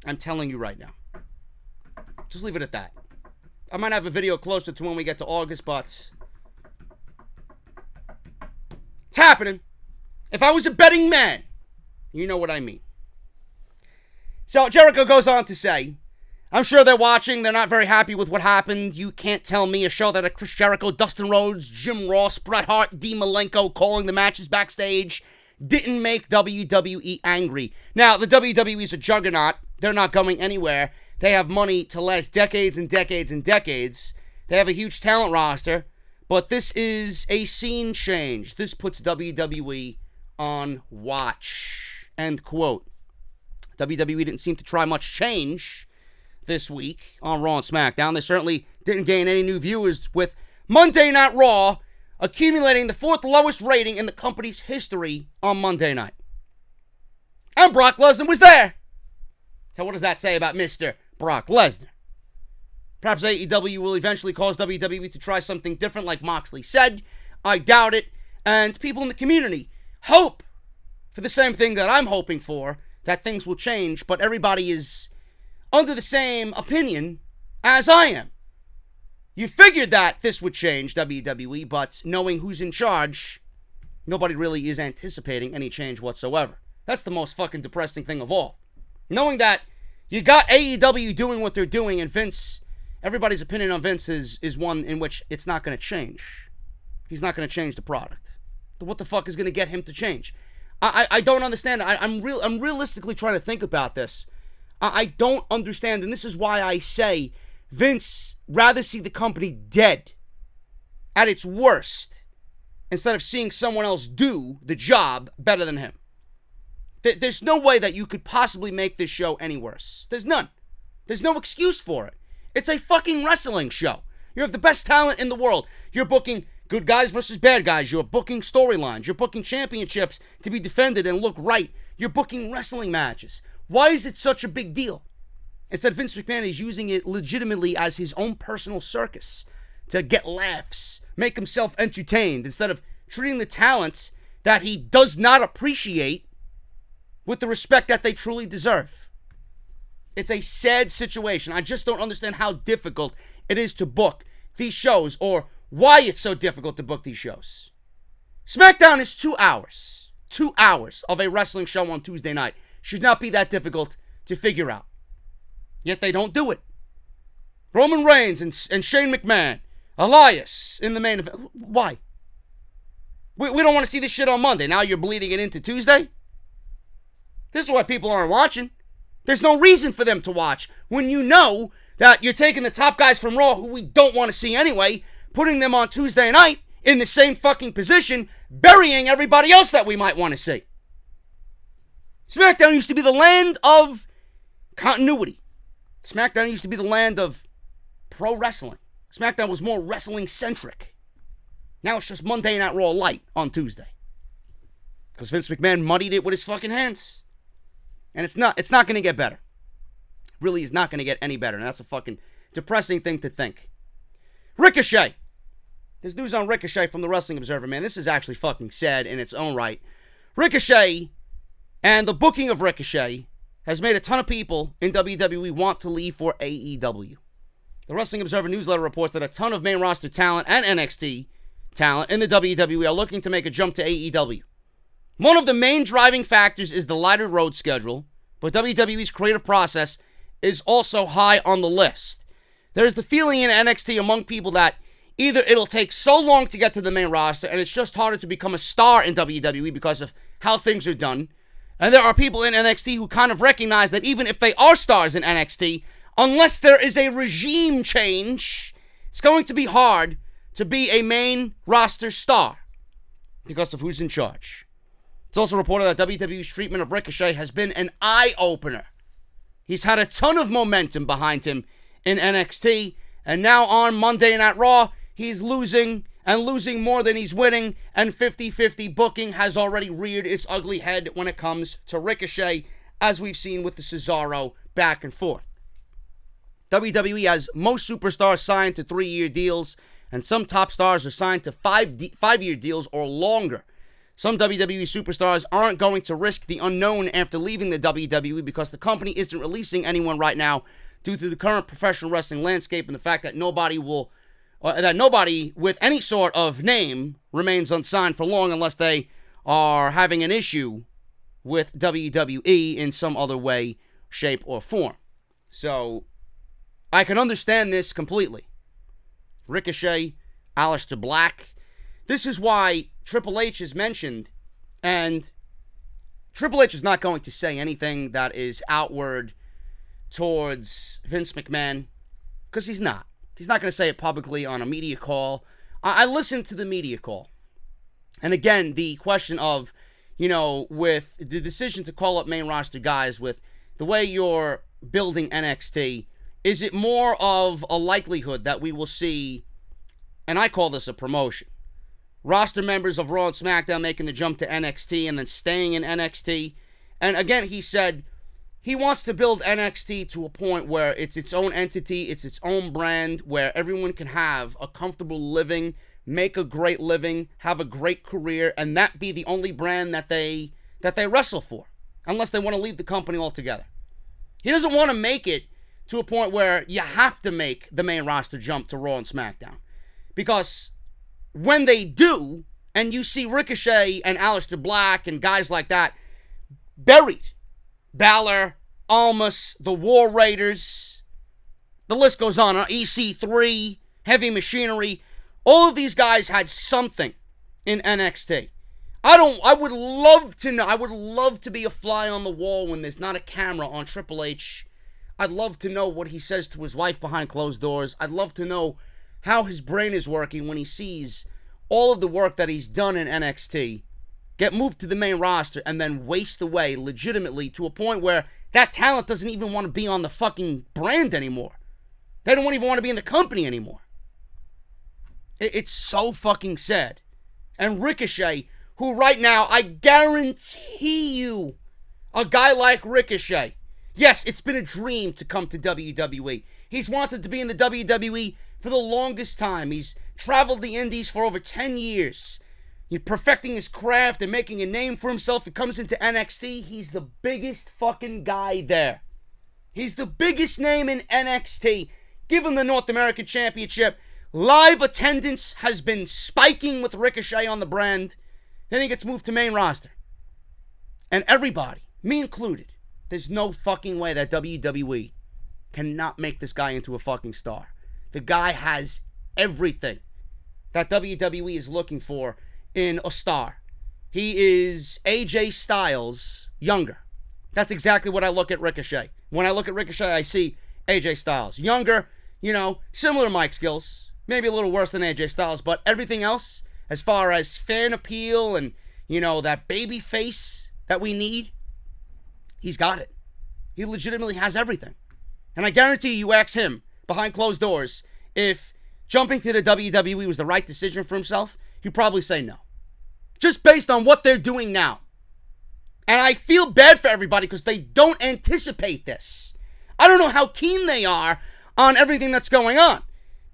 I'm telling you right now. Just leave it at that. I might have a video closer to when we get to August, but it's happening. If I was a betting man, you know what I mean. So Jericho goes on to say, I'm sure they're watching. They're not very happy with what happened. You can't tell me a show that had Chris Jericho, Dustin Rhodes, Jim Ross, Bret Hart, Dean Malenko calling the matches backstage didn't make WWE angry. Now, the WWE is a juggernaut. They're not going anywhere. They have money to last decades and decades and decades. They have a huge talent roster. But this is a scene change. This puts WWE on watch. End quote. WWE didn't seem to try much change this week on Raw and SmackDown. They certainly didn't gain any new viewers, with Monday Night Raw accumulating the fourth lowest rating in the company's history on Monday night. And Brock Lesnar was there. So what does that say about Mr. Brock Lesnar? Perhaps AEW will eventually cause WWE to try something different, like Moxley said. I doubt it. And people in the community hope for the same thing that I'm hoping for, that things will change, but everybody is under the same opinion as I am. You figured that this would change, WWE, but knowing who's in charge, nobody really is anticipating any change whatsoever. That's the most fucking depressing thing of all. Knowing that you got AEW doing what they're doing, and Vince, everybody's opinion on Vince is one in which it's not going to change. He's not going to change the product. What the fuck is going to get him to change? I don't understand. I'm realistically trying to think about this. I don't understand, and this is why I say Vince rather see the company dead at its worst instead of seeing someone else do the job better than him. There's no way that you could possibly make this show any worse. There's none. There's no excuse for it. It's a fucking wrestling show. You have the best talent in the world. You're booking good guys versus bad guys. You're booking storylines. You're booking championships to be defended and look right. You're booking wrestling matches. Why is it such a big deal? Instead, Vince McMahon is using it legitimately as his own personal circus to get laughs, make himself entertained, instead of treating the talent that he does not appreciate with the respect that they truly deserve. It's a sad situation. I just don't understand how difficult it is to book these shows, or why it's so difficult to book these shows. SmackDown is 2 hours. 2 hours of a wrestling show on Tuesday night. Should not be that difficult to figure out. Yet they don't do it. Roman Reigns and Shane McMahon, Elias in the main event. Why? We don't want to see this shit on Monday. Now you're bleeding it into Tuesday? This is why people aren't watching. There's no reason for them to watch when you know that you're taking the top guys from Raw, who we don't want to see anyway, putting them on Tuesday night in the same fucking position, burying everybody else that we might want to see. SmackDown used to be the land of continuity. SmackDown used to be the land of pro wrestling. SmackDown was more wrestling-centric. Now it's just Monday Night Raw light on Tuesday. Because Vince McMahon muddied it with his fucking hands. And it's not going to get better. Really is not going to get any better. And that's a fucking depressing thing to think. Ricochet. There's news on Ricochet from the Wrestling Observer, man. This is actually fucking sad in its own right. Ricochet and the booking of Ricochet has made a ton of people in WWE want to leave for AEW. The Wrestling Observer newsletter reports that a ton of main roster talent and NXT talent in the WWE are looking to make a jump to AEW. One of the main driving factors is the lighter road schedule, but WWE's creative process is also high on the list. There's the feeling in NXT among people that either it'll take so long to get to the main roster and it's just harder to become a star in WWE because of how things are done. And there are people in NXT who kind of recognize that even if they are stars in NXT, unless there is a regime change, it's going to be hard to be a main roster star because of who's in charge. It's also reported that WWE's treatment of Ricochet has been an eye-opener. He's had a ton of momentum behind him in NXT, and now on Monday Night Raw, he's losing and losing more than he's winning, and 50-50 booking has already reared its ugly head when it comes to Ricochet, as we've seen with the Cesaro back and forth. WWE has most superstars signed to 3-year deals, and some top stars are signed to 5-year deals or longer. Some WWE superstars aren't going to risk the unknown after leaving the WWE because the company isn't releasing anyone right now due to the current professional wrestling landscape and the fact that nobody with any sort of name remains unsigned for long unless they are having an issue with WWE in some other way, shape, or form. So, I can understand this completely. Ricochet, Aleister Black. This is why Triple H is mentioned, and Triple H is not going to say anything that is outward towards Vince McMahon, because he's not. He's not going to say it publicly on a media call. I listened to the media call. And again, the question of, with the decision to call up main roster guys, with the way you're building NXT, is it more of a likelihood that we will see, and I call this a promotion, roster members of Raw and SmackDown making the jump to NXT and then staying in NXT? And again, he said he wants to build NXT to a point where it's its own entity, it's its own brand, where everyone can have a comfortable living, make a great living, have a great career, and that be the only brand that they wrestle for, unless they want to leave the company altogether. He doesn't want to make it to a point where you have to make the main roster jump to Raw and SmackDown. Because when they do, and you see Ricochet and Aleister Black and guys like that buried, Balor, Almas, the War Raiders, the list goes on, EC3, Heavy Machinery, all of these guys had something in NXT. I would love to know, I would love to be a fly on the wall when there's not a camera on Triple H. I'd love to know what he says to his wife behind closed doors. I'd love to know how his brain is working when he sees all of the work that he's done in NXT get moved to the main roster and then waste away legitimately to a point where that talent doesn't even want to be on the fucking brand anymore. They don't even want to be in the company anymore. It's so fucking sad. And Ricochet, who right now, I guarantee you, a guy like Ricochet, yes, it's been a dream to come to WWE. He's wanted to be in the WWE for the longest time. He's traveled the indies for over 10 years. He's perfecting his craft and making a name for himself. He comes into NXT. He's the biggest fucking guy there. He's the biggest name in NXT. Give him the North American Championship. Live attendance has been spiking with Ricochet on the brand. Then he gets moved to main roster. And everybody, me included, there's no fucking way that WWE cannot make this guy into a fucking star. The guy has everything that WWE is looking for in a star. He is AJ Styles younger. That's exactly what I look at Ricochet. When I look at Ricochet, I see AJ Styles. Younger, similar mic skills. Maybe a little worse than AJ Styles, but everything else, as far as fan appeal and, that baby face that we need, he's got it. He legitimately has everything. And I guarantee you ask him, behind closed doors, if jumping to the WWE was the right decision for himself, he'd probably say no. Just based on what they're doing now. And I feel bad for everybody because they don't anticipate this. I don't know how keen they are on everything that's going on.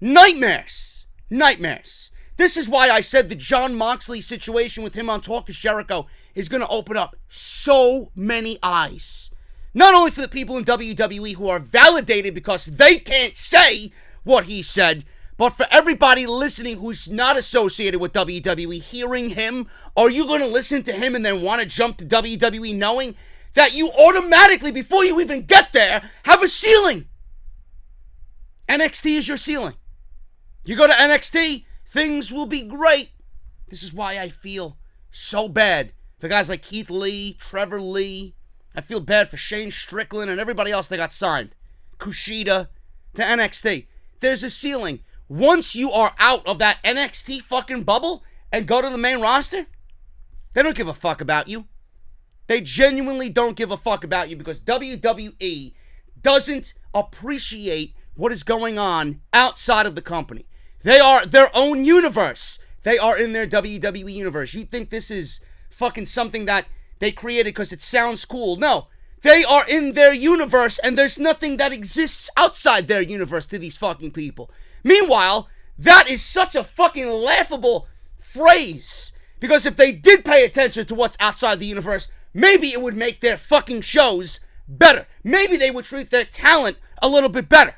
Nightmares. Nightmares. This is why I said the Jon Moxley situation with him on Talk is Jericho is going to open up so many eyes. Not only for the people in WWE who are validated because they can't say what he said, but for everybody listening who's not associated with WWE, hearing him, are you going to listen to him and then want to jump to WWE knowing that you automatically, before you even get there, have a ceiling? NXT is your ceiling. You go to NXT, things will be great. This is why I feel so bad for guys like Keith Lee, Trevor Lee. I feel bad for Shane Strickland and everybody else that got signed. Kushida to NXT. There's a ceiling. Once you are out of that NXT fucking bubble and go to the main roster, they don't give a fuck about you. They genuinely don't give a fuck about you because WWE doesn't appreciate what is going on outside of the company. They are their own universe. They are in their WWE universe. You think this is fucking something that they created because it sounds cool? No. They are in their universe and there's nothing that exists outside their universe to these fucking people. Meanwhile, that is such a fucking laughable phrase. Because if they did pay attention to what's outside the universe, maybe it would make their fucking shows better. Maybe they would treat their talent a little bit better.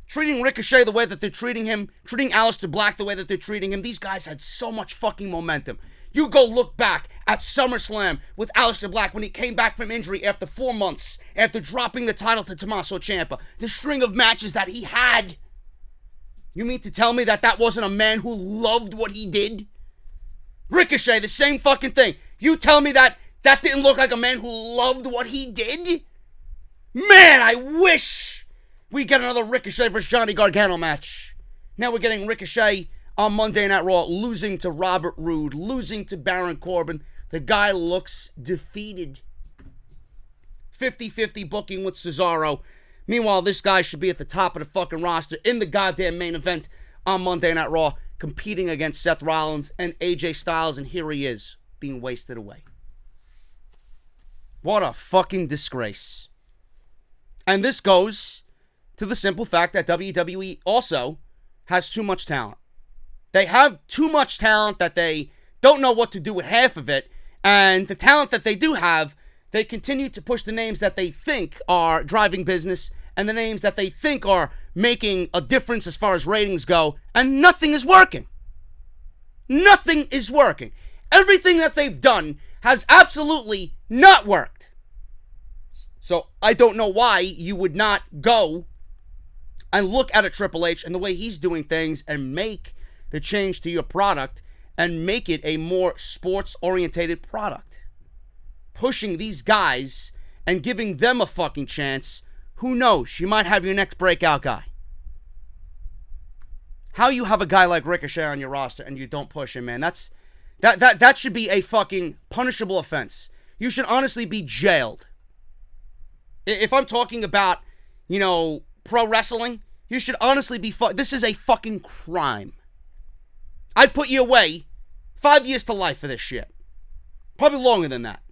Treating Ricochet the way that they're treating him, treating Aleister Black the way that they're treating him, these guys had so much fucking momentum. You go look back at SummerSlam with Aleister Black when he came back from injury after 4 months, after dropping the title to Tommaso Ciampa. The string of matches that he had. You mean to tell me that that wasn't a man who loved what he did? Ricochet, the same fucking thing. You tell me that that didn't look like a man who loved what he did? Man, I wish we get another Ricochet versus Johnny Gargano match. Now we're getting Ricochet on Monday Night Raw, losing to Robert Roode, losing to Baron Corbin. The guy looks defeated. 50-50 booking with Cesaro. Meanwhile, this guy should be at the top of the fucking roster in the goddamn main event on Monday Night Raw, competing against Seth Rollins and AJ Styles, and here he is, being wasted away. What a fucking disgrace. And this goes to the simple fact that WWE also has too much talent. They have too much talent that they don't know what to do with half of it, and the talent that they do have, they continue to push the names that they think are driving business and the names that they think are making a difference as far as ratings go, and nothing is working. Nothing is working. Everything that they've done has absolutely not worked. So I don't know why you would not go and look at a Triple H and the way he's doing things and make the change to your product and make it a more sports-orientated product. Pushing these guys and giving them a fucking chance, who knows? You might have your next breakout guy. How you have a guy like Ricochet on your roster and you don't push him, man, that should be a fucking punishable offense. You should honestly be jailed. If I'm talking about, pro wrestling, you should honestly be this is a fucking crime. I'd put you away 5 years to life for this shit. Probably longer than that.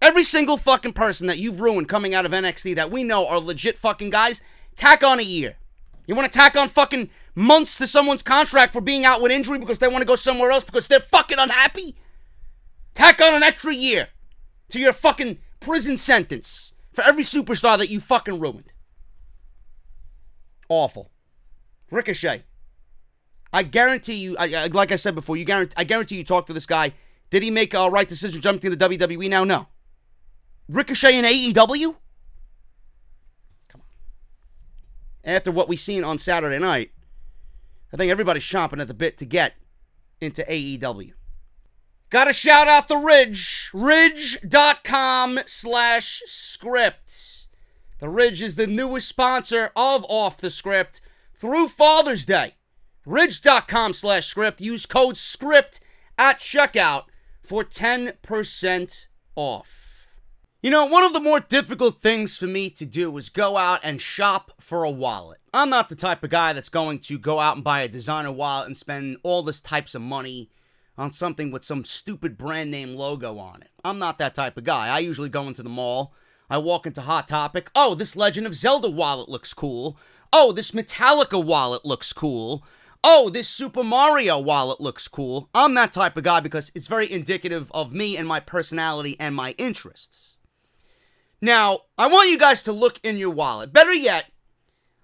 Every single fucking person that you've ruined coming out of NXT that we know are legit fucking guys, tack on a year. You want to tack on fucking months to someone's contract for being out with injury because they want to go somewhere else because they're fucking unhappy? Tack on an extra year to your fucking prison sentence for every superstar that you fucking ruined. Awful. Ricochet. I guarantee you, like I said before, I guarantee you talk to this guy. Did he make a right decision jumping to the WWE now? No. Ricochet in AEW? Come on. After what we seen on Saturday night, I think everybody's chomping at the bit to get into AEW. Gotta shout out the Ridge. Ridge.com/script. The Ridge is the newest sponsor of Off the Script through Father's Day. Ridge.com/script. Use code SCRIPT at checkout for 10% off. One of the more difficult things for me to do is go out and shop for a wallet. I'm not the type of guy that's going to go out and buy a designer wallet and spend all this types of money on something with some stupid brand name logo on it. I'm not that type of guy. I usually go into the mall. I walk into Hot Topic. Oh, this Legend of Zelda wallet looks cool. Oh, this Metallica wallet looks cool. Oh, this Super Mario wallet looks cool. I'm that type of guy because it's very indicative of me and my personality and my interests. Now, I want you guys to look in your wallet. Better yet,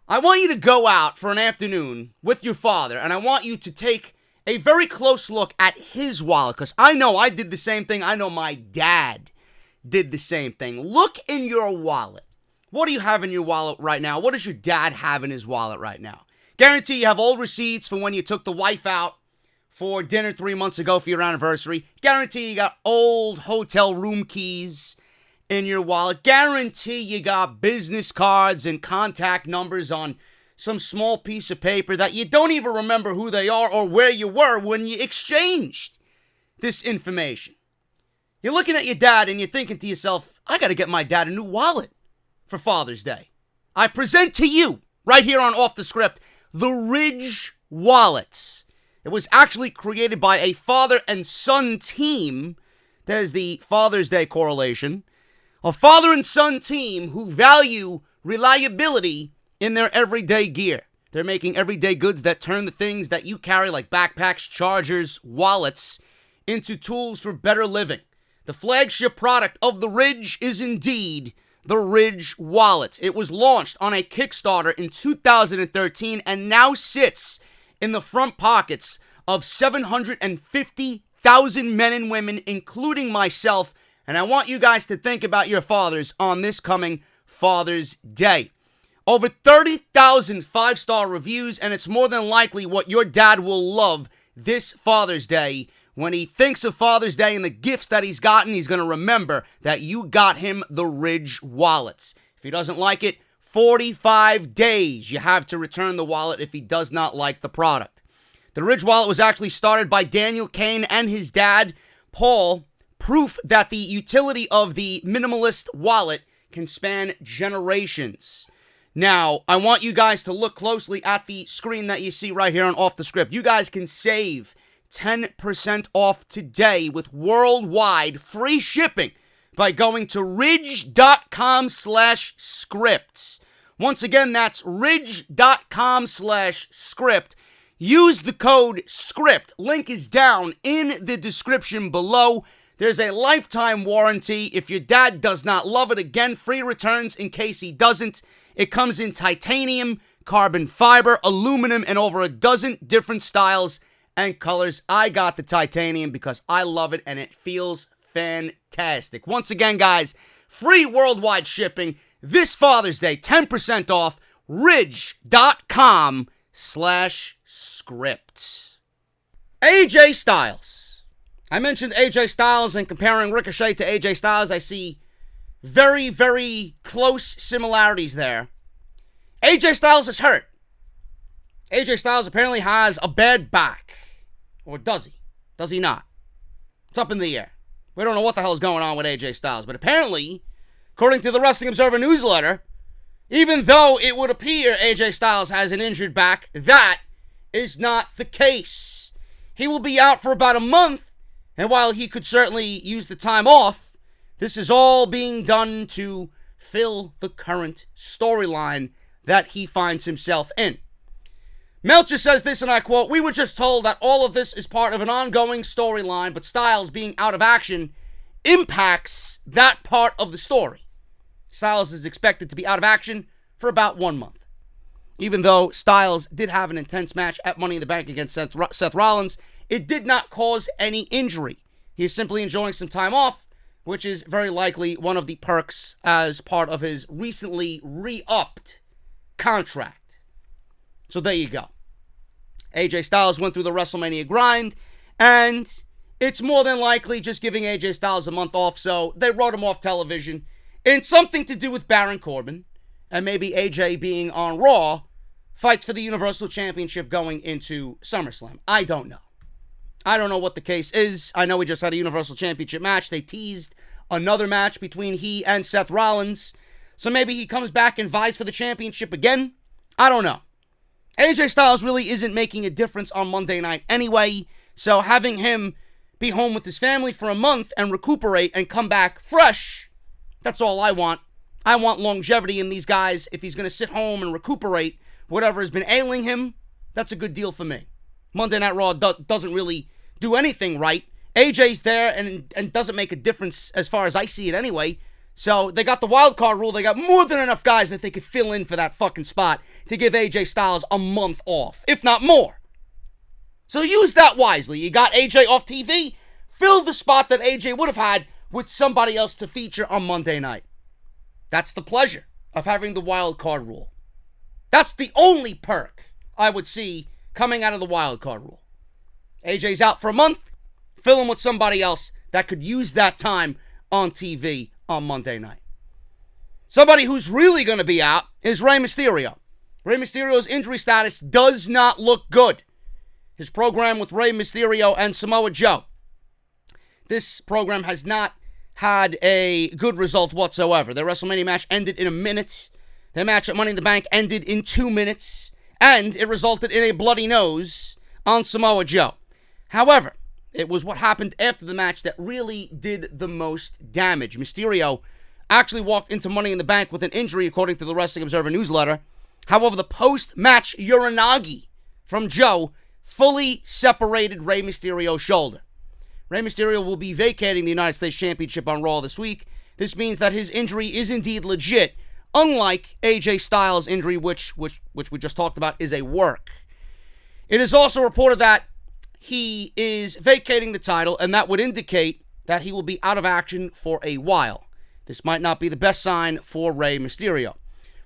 I want you to go out for an afternoon with your father, and I want you to take a very close look at his wallet, because I know I did the same thing. I know my dad did the same thing. Look in your wallet. What do you have in your wallet right now? What does your dad have in his wallet right now? Guarantee you have old receipts for when you took the wife out for dinner 3 months ago for your anniversary. Guarantee you got old hotel room keys in your wallet. Guarantee you got business cards and contact numbers on some small piece of paper that you don't even remember who they are or where you were when you exchanged this information. You're looking at your dad and you're thinking to yourself, I got to get my dad a new wallet for Father's Day. I present to you, right here on Off the Script, the Ridge Wallet. It was actually created by a father and son team. There's the Father's Day correlation. A father and son team who value reliability in their everyday gear. They're making everyday goods that turn the things that you carry, like backpacks, chargers, wallets, into tools for better living. The flagship product of the Ridge is indeed the Ridge Wallet. It was launched on a Kickstarter in 2013 and now sits in the front pockets of 750,000 men and women, including myself. And I want you guys to think about your fathers on this coming Father's Day. Over 30,000 five-star reviews, and it's more than likely what your dad will love this Father's Day. When he thinks of Father's Day and the gifts that he's gotten, he's going to remember that you got him the Ridge wallets. If he doesn't like it, 45 days you have to return the wallet if he does not like the product. The Ridge wallet was actually started by Daniel Kane and his dad, Paul, proof that the utility of the minimalist wallet can span generations. Now, I want you guys to look closely at the screen that you see right here on Off the Script. You guys can save 10% off today with worldwide free shipping by going to ridge.com/scripts. Once again, that's ridge.com/script. Use the code SCRIPT. Link is down in the description below. There's a lifetime warranty. If your dad does not love it, again, free returns in case he doesn't. It comes in titanium, carbon fiber, aluminum, and over a dozen different styles and colors. I got the titanium because I love it and it feels fantastic. Once again, guys, free worldwide shipping this Father's Day, 10% off, ridge.com/script. AJ Styles. I mentioned AJ Styles, and comparing Ricochet to AJ Styles, I see very, very close similarities there. AJ Styles is hurt. AJ Styles apparently has a bad back. Or does he? Does he not? It's up in the air. We don't know what the hell is going on with AJ Styles. But apparently, according to the Wrestling Observer newsletter, even though it would appear AJ Styles has an injured back, that is not the case. He will be out for about a month. And while he could certainly use the time off, this is all being done to fill the current storyline that he finds himself in. Meltzer says this, and I quote, "We were just told that all of this is part of an ongoing storyline, but Styles being out of action impacts that part of the story." Styles is expected to be out of action for about 1 month. Even though Styles did have an intense match at Money in the Bank against Seth Rollins, it did not cause any injury. He is simply enjoying some time off, which is very likely one of the perks as part of his recently re-upped contract. So there you go. AJ Styles went through the WrestleMania grind, and it's more than likely just giving AJ Styles a month off, so they wrote him off television. And something to do with Baron Corbin, and maybe AJ being on Raw, fights for the Universal Championship going into SummerSlam. I don't know. I don't know what the case is. I know we just had a Universal Championship match. They teased another match between he and Seth Rollins. So maybe he comes back and vies for the championship again. I don't know. AJ Styles really isn't making a difference on Monday night anyway. So having him be home with his family for a month and recuperate and come back fresh, that's all I want. I want longevity in these guys. If he's going to sit home and recuperate whatever has been ailing him, that's a good deal for me. Monday Night Raw doesn't really do anything right. AJ's there and doesn't make a difference as far as I see it anyway. So they got the wild card rule. They got more than enough guys that they could fill in for that fucking spot to give AJ Styles a month off, if not more. So use that wisely. You got AJ off TV, fill the spot that AJ would have had with somebody else to feature on Monday night. That's the pleasure of having the wild card rule. That's the only perk I would see coming out of the wild card rule. AJ's out for a month, fill him with somebody else that could use that time on TV on Monday night. Somebody who's really going to be out is Rey Mysterio. Rey Mysterio's injury status does not look good. His program with Rey Mysterio and Samoa Joe. This program has not had a good result whatsoever. Their WrestleMania match ended in a minute. Their match at Money in the Bank ended in 2 minutes. And it resulted in a bloody nose on Samoa Joe. However, it was what happened after the match that really did the most damage. Mysterio actually walked into Money in the Bank with an injury, according to the Wrestling Observer newsletter. However, the post-match Uranagi from Joe fully separated Rey Mysterio's shoulder. Rey Mysterio will be vacating the United States Championship on Raw this week. This means that his injury is indeed legit, unlike AJ Styles' injury, which we just talked about, is a work. It is also reported that he is vacating the title, and that would indicate that he will be out of action for a while. This might not be the best sign for Rey Mysterio.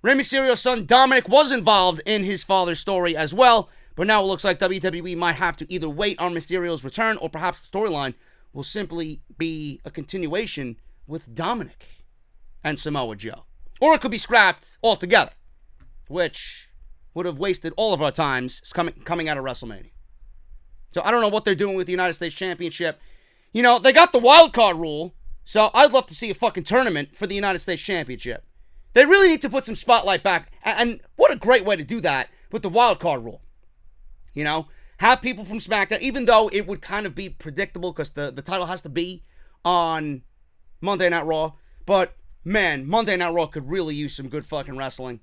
Rey Mysterio's son Dominic was involved in his father's story as well, but now it looks like WWE might have to either wait on Mysterio's return, or perhaps the storyline will simply be a continuation with Dominic and Samoa Joe. Or it could be scrapped altogether, which would have wasted all of our times coming out of WrestleMania. So I don't know what they're doing with the United States Championship. You know, they got the wild card rule, so I'd love to see a fucking tournament for the United States Championship. They really need to put some spotlight back, and what a great way to do that with the wild card rule. You know, have people from SmackDown, even though it would kind of be predictable because the title has to be on Monday Night Raw. But, man, Monday Night Raw could really use some good fucking wrestling.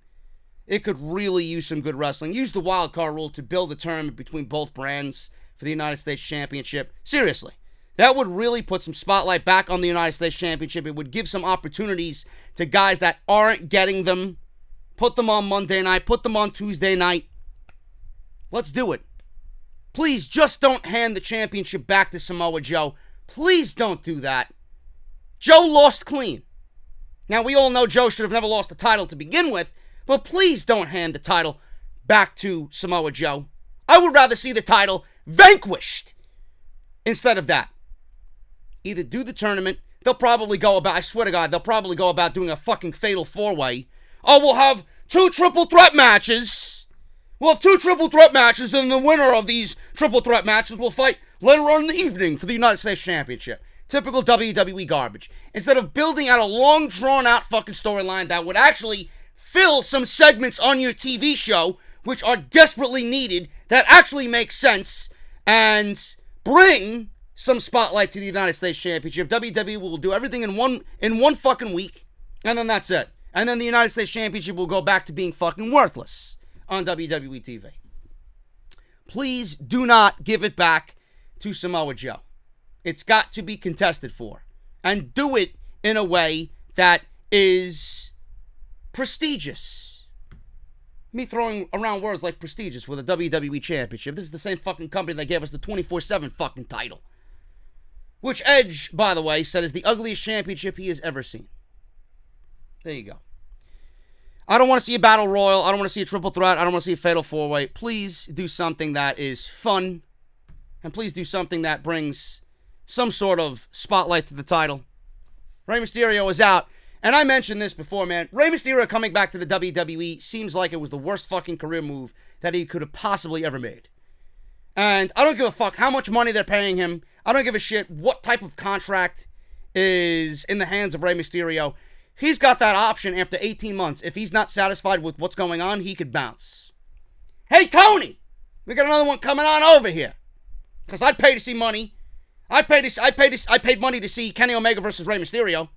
It could really use some good wrestling. Use the wild card rule to build a tournament between both brands for the United States Championship. Seriously, that would really put some spotlight back on the United States Championship. It would give some opportunities to guys that aren't getting them. Put them on Monday night. Put them on Tuesday night. Let's do it. Please just don't hand the championship back to Samoa Joe. Please don't do that. Joe lost clean. Now, we all know Joe should have never lost the title to begin with, but please don't hand the title back to Samoa Joe. I would rather see the title vanquished instead of that. Either do the tournament. They'll probably go about, I swear to God, they'll probably go about doing a fucking fatal four-way. Oh, we'll have 2 triple threat matches. We'll have 2 triple threat matches, and the winner of these triple threat matches will fight later on in the evening for the United States Championship. Typical WWE garbage. Instead of building out a long, drawn-out fucking storyline that would actually fill some segments on your TV show, which are desperately needed, that actually make sense, and bring some spotlight to the United States Championship. WWE will do everything in one fucking week, and then that's it. And then the United States Championship will go back to being fucking worthless on WWE TV. Please do not give it back to Samoa Joe. It's got to be contested for. And do it in a way that is prestigious. Me throwing around words like prestigious with a WWE Championship. This is the same fucking company that gave us the 24/7 fucking title. Which Edge, by the way, said is the ugliest championship he has ever seen. There you go. I don't want to see a battle royal. I don't want to see a triple threat. I don't want to see a fatal four-way. Please do something that is fun. And please do something that brings some sort of spotlight to the title. Rey Mysterio is out. And I mentioned this before, man. Rey Mysterio coming back to the WWE seems like it was the worst fucking career move that he could have possibly ever made. And I don't give a fuck how much money they're paying him. I don't give a shit what type of contract is in the hands of Rey Mysterio. He's got that option after 18 months. If he's not satisfied with what's going on, he could bounce. Hey, Tony! We got another one coming on over here. Because I'd pay to see money. I paid money to see Kenny Omega versus Rey Mysterio.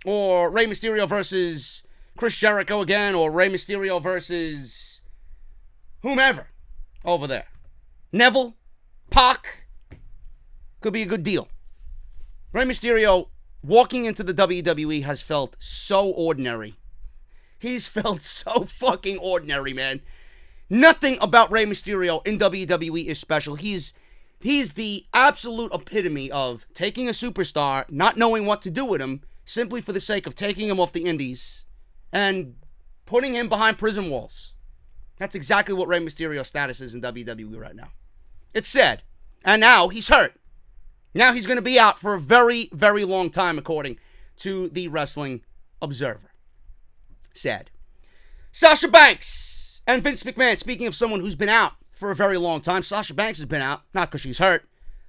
Or Rey Mysterio versus Chris Jericho again. Or Rey Mysterio versus whomever over there. Neville, Pac. Could be a good deal. Rey Mysterio walking into the WWE has felt so ordinary. He's felt so fucking ordinary, man. Nothing about Rey Mysterio in WWE is special. He's the absolute epitome of taking a superstar, not knowing what to do with him, simply for the sake of taking him off the indies and putting him behind prison walls. That's exactly what Rey Mysterio's status is in WWE right now. It's sad. And now he's hurt. Now he's going to be out for a very, very long time, according to the Wrestling Observer. Sad. Sasha Banks and Vince McMahon. Speaking of someone who's been out for a very long time, Sasha Banks has been out, not because she's hurt,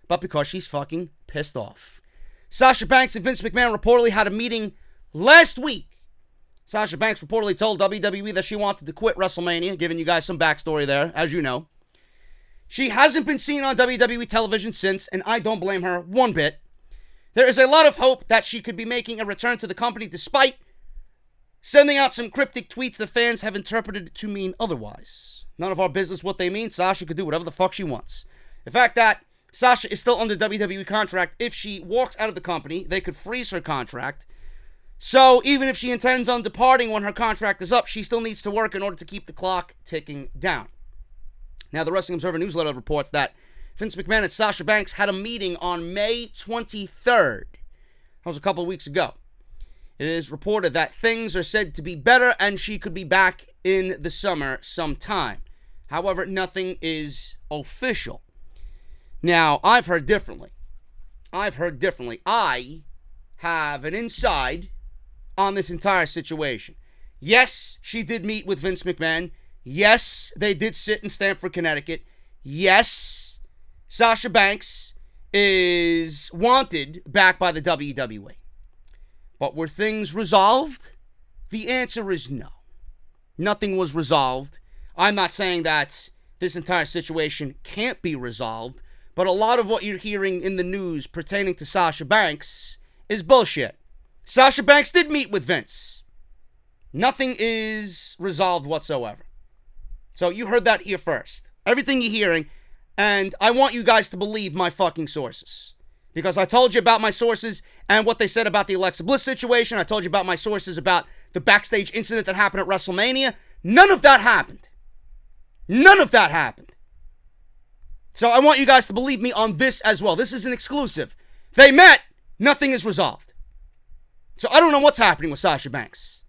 but because she's fucking pissed off. Sasha Banks and Vince McMahon reportedly had a meeting last week. Sasha Banks reportedly told WWE that she wanted to quit WrestleMania, giving you guys some backstory there, as you know. She hasn't been seen on WWE television since, and I don't blame her one bit. There is a lot of hope that she could be making a return to the company despite sending out some cryptic tweets the fans have interpreted to mean otherwise. None of our business what they mean. Sasha could do whatever the fuck she wants. The fact that Sasha is still under WWE contract, if she walks out of the company, they could freeze her contract. So even if she intends on departing when her contract is up, she still needs to work in order to keep the clock ticking down. Now, the Wrestling Observer newsletter reports that Vince McMahon and Sasha Banks had a meeting on May 23rd. That was a couple of weeks ago. It is reported that things are said to be better and she could be back in the summer sometime. However, nothing is official. Now, I've heard differently. I have an inside on this entire situation. Yes, she did meet with Vince McMahon. Yes, they did sit in Stamford, Connecticut. Yes, Sasha Banks is wanted back by the WWE. But were things resolved? The answer is no. Nothing was resolved. I'm not saying that this entire situation can't be resolved, but a lot of what you're hearing in the news pertaining to Sasha Banks is bullshit. Sasha Banks did meet with Vince. Nothing is resolved whatsoever. So you heard that here first. Everything you're hearing, and I want you guys to believe my fucking sources. Because I told you about my sources and what they said about the Alexa Bliss situation. I told you about my sources about the backstage incident that happened at WrestleMania. None of that happened. None of that happened. So I want you guys to believe me on this as well. This is an exclusive. They met. Nothing is resolved. So I don't know what's happening with Sasha Banks.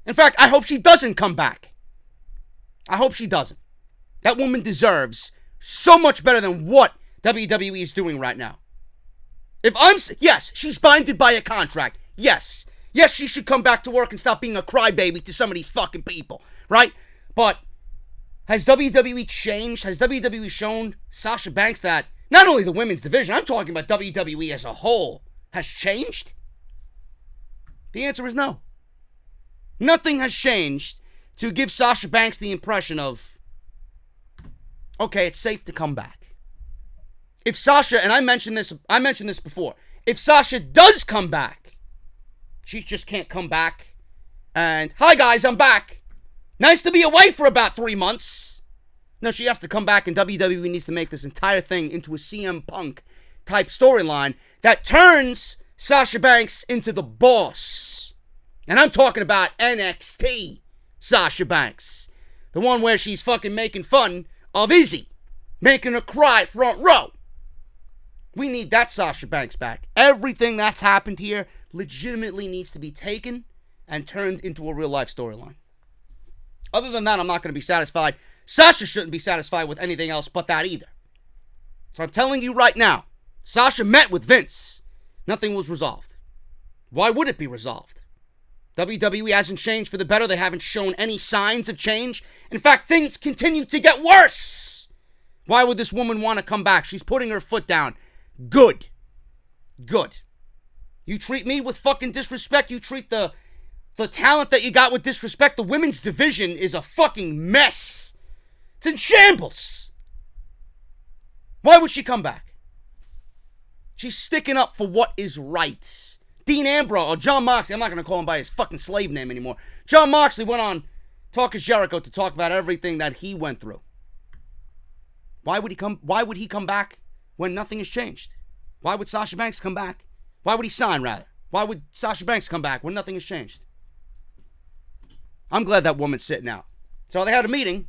In fact, I hope she doesn't come back. I hope she doesn't. That woman deserves so much better than what WWE is doing right now. Yes, she's binded by a contract. Yes, she should come back to work and stop being a crybaby to some of these fucking people, right? But has WWE changed? Has WWE shown Sasha Banks that not only the women's division, I'm talking about WWE as a whole, has changed? The answer is no. Nothing has changed to give Sasha Banks the impression of, okay, it's safe to come back. If Sasha, and I mentioned this before, if Sasha does come back, she just can't come back and, hi guys, I'm back. Nice to be away for about 3 months. No, she has to come back, and WWE needs to make this entire thing into a CM Punk type storyline that turns Sasha Banks into the boss. And I'm talking about NXT Sasha Banks. The one where she's fucking making fun of Izzy, making her cry front row. We need that Sasha Banks back. Everything that's happened here legitimately needs to be taken and turned into a real life storyline. Other than that, I'm not going to be satisfied. Sasha shouldn't be satisfied with anything else but that either. So I'm telling you right now, Sasha met with Vince. Nothing was resolved. Why would it be resolved? WWE hasn't changed for the better. They haven't shown any signs of change. In fact, things continue to get worse. Why would this woman want to come back? She's putting her foot down. Good. You treat me with fucking disrespect. You treat the talent that you got with disrespect. The women's division is a fucking mess. It's in shambles. Why would she come back? She's sticking up for what is right. Dean Ambrose, or John Moxley, I'm not going to call him by his fucking slave name anymore. John Moxley went on Talk is Jericho to talk about everything that he went through. Why would he come back when nothing has changed? Why would Sasha Banks come back? Why would he sign, rather? Why would Sasha Banks come back when nothing has changed? I'm glad that woman's sitting out. So they had a meeting.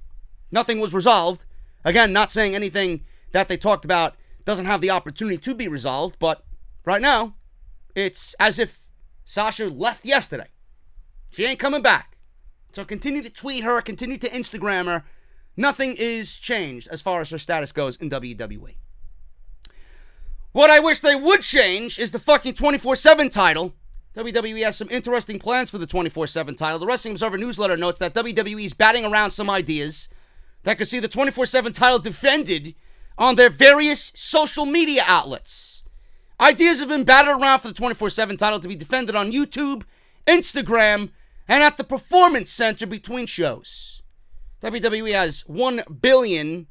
Nothing was resolved. Again, not saying anything that they talked about doesn't have the opportunity to be resolved, but right now, it's as if Sasha left yesterday. She ain't coming back. So continue to tweet her, continue to Instagram her. Nothing is changed as far as her status goes in WWE. What I wish they would change is the fucking 24/7 title. WWE has some interesting plans for the 24/7 title. The Wrestling Observer newsletter notes that WWE is batting around some ideas that could see the 24/7 title defended on their various social media outlets. Ideas have been batted around for the 24/7 title to be defended on YouTube, Instagram, and at the Performance Center between shows. WWE has 1 billion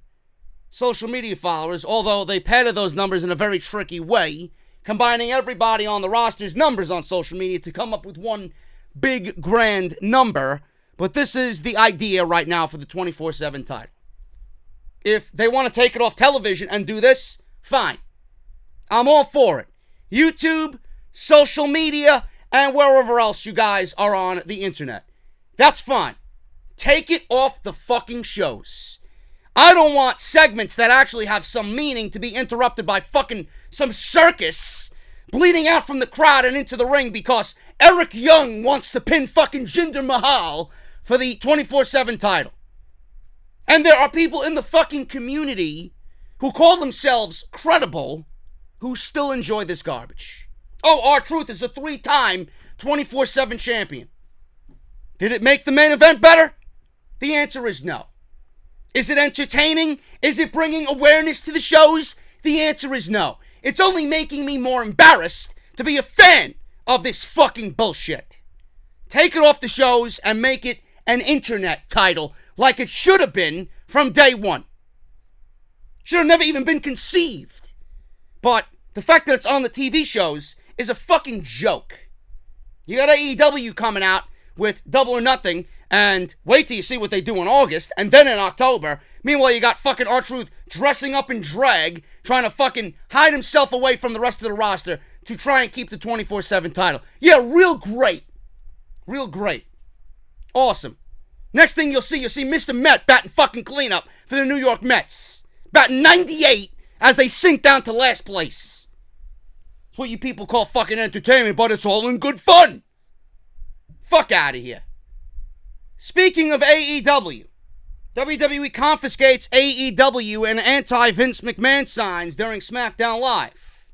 social media followers, although they padded those numbers in a very tricky way, combining everybody on the roster's numbers on social media to come up with one big grand number. But this is the idea right now for the 24/7 title. If they want to take it off television and do this, fine. I'm all for it. YouTube, social media, and wherever else you guys are on the internet. That's fine. Take it off the fucking shows. I don't want segments that actually have some meaning to be interrupted by fucking some circus bleeding out from the crowd and into the ring because Eric Young wants to pin fucking Jinder Mahal for the 24/7 title. And there are people in the fucking community who call themselves credible who still enjoy this garbage. Oh, R-Truth is a 3-time 24/7 champion. Did it make the main event better? The answer is no. Is it entertaining? Is it bringing awareness to the shows? The answer is no. It's only making me more embarrassed to be a fan of this fucking bullshit. Take it off the shows and make it an internet title like it should have been from day one. Should have never even been conceived. But the fact that it's on the TV shows is a fucking joke. You got AEW coming out with Double or Nothing, and wait till you see what they do in August, and then in October. Meanwhile, you got fucking R-Truth dressing up in drag, trying to fucking hide himself away from the rest of the roster to try and keep the 24/7 title. Yeah, real great. Real great. Awesome. Next thing you'll see Mr. Met batting fucking cleanup for the New York Mets. Batting 98 as they sink down to last place. It's what you people call fucking entertainment, but it's all in good fun. Fuck out of here. Speaking of AEW, WWE confiscates AEW and anti-Vince McMahon signs during SmackDown Live.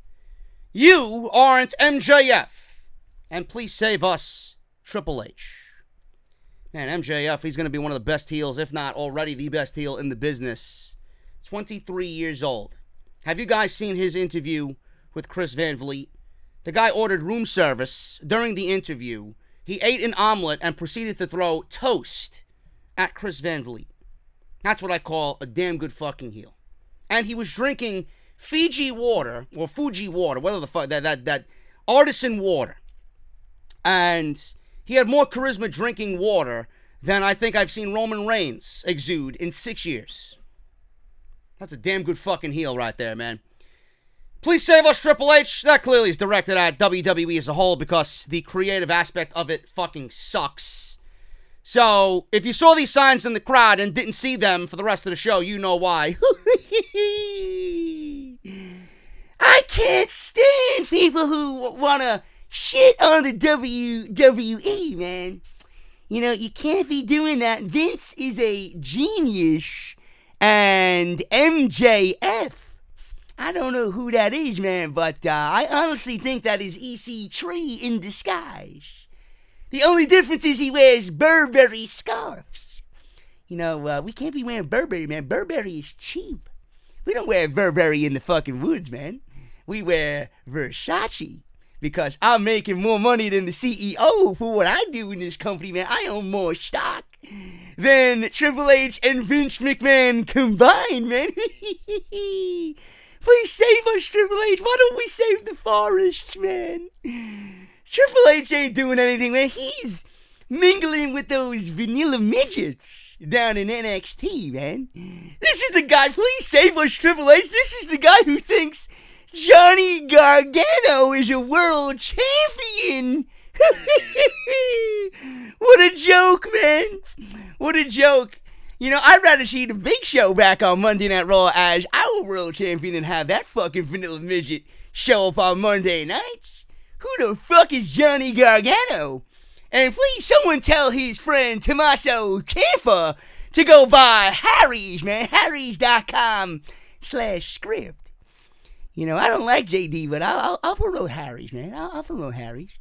You aren't MJF. And please save us, Triple H. Man, MJF, he's going to be one of the best heels, if not already the best heel in the business. 23 years old. Have you guys seen his interview with Chris Van Vliet? The guy ordered room service. During the interview, he ate an omelet and proceeded to throw toast at Chris Van Vliet. That's what I call a damn good fucking heel. And he was drinking Fiji water, or Fuji water, whatever the fuck, that artisan water. And he had more charisma drinking water than I think I've seen Roman Reigns exude in 6 years. That's a damn good fucking heel right there, man. Please save us, Triple H. That clearly is directed at WWE as a whole because the creative aspect of it fucking sucks. So, if you saw these signs in the crowd and didn't see them for the rest of the show, you know why. I can't stand people who want to shit on the WWE, man. You know, you can't be doing that. Vince is a genius. And MJF, I don't know who that is, man, but I honestly think that is EC3 in disguise. The only difference is he wears Burberry scarves. You know, we can't be wearing Burberry, man. Burberry is cheap. We don't wear Burberry in the fucking woods, man. We wear Versace because I'm making more money than the CEO for what I do in this company, man. I own more stock than Triple H and Vince McMahon combined, man. Please save us, Triple H. Why don't we save the forests, man? Triple H ain't doing anything, man. He's mingling with those vanilla midgets down in NXT, man. This is the guy, please save us, Triple H. This is the guy who thinks Johnny Gargano is a world champion. What a joke, man. What a joke. You know, I'd rather see the Big Show back on Monday Night Raw as our world champion than have that fucking vanilla midget show up on Monday nights. Who the fuck is Johnny Gargano? And please someone tell his friend Tommaso Ciampa to go buy Harry's, man. Harry's.com/script. You know, I don't like JD, but I'll promote Harry's, man. I'll promote Harry's.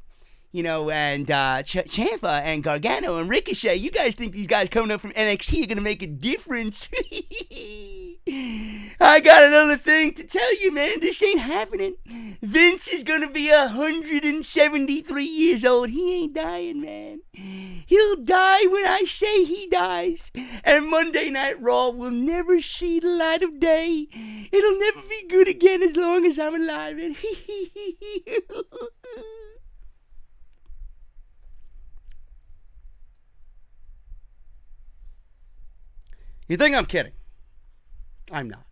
You know, and Ciampa and Gargano and Ricochet, you guys think these guys coming up from NXT are going to make a difference? I got another thing to tell you, man. This ain't happening. Vince is going to be 173 years old. He ain't dying, man. He'll die when I say he dies. And Monday Night Raw will never see the light of day. It'll never be good again as long as I'm alive. You think I'm kidding? I'm not.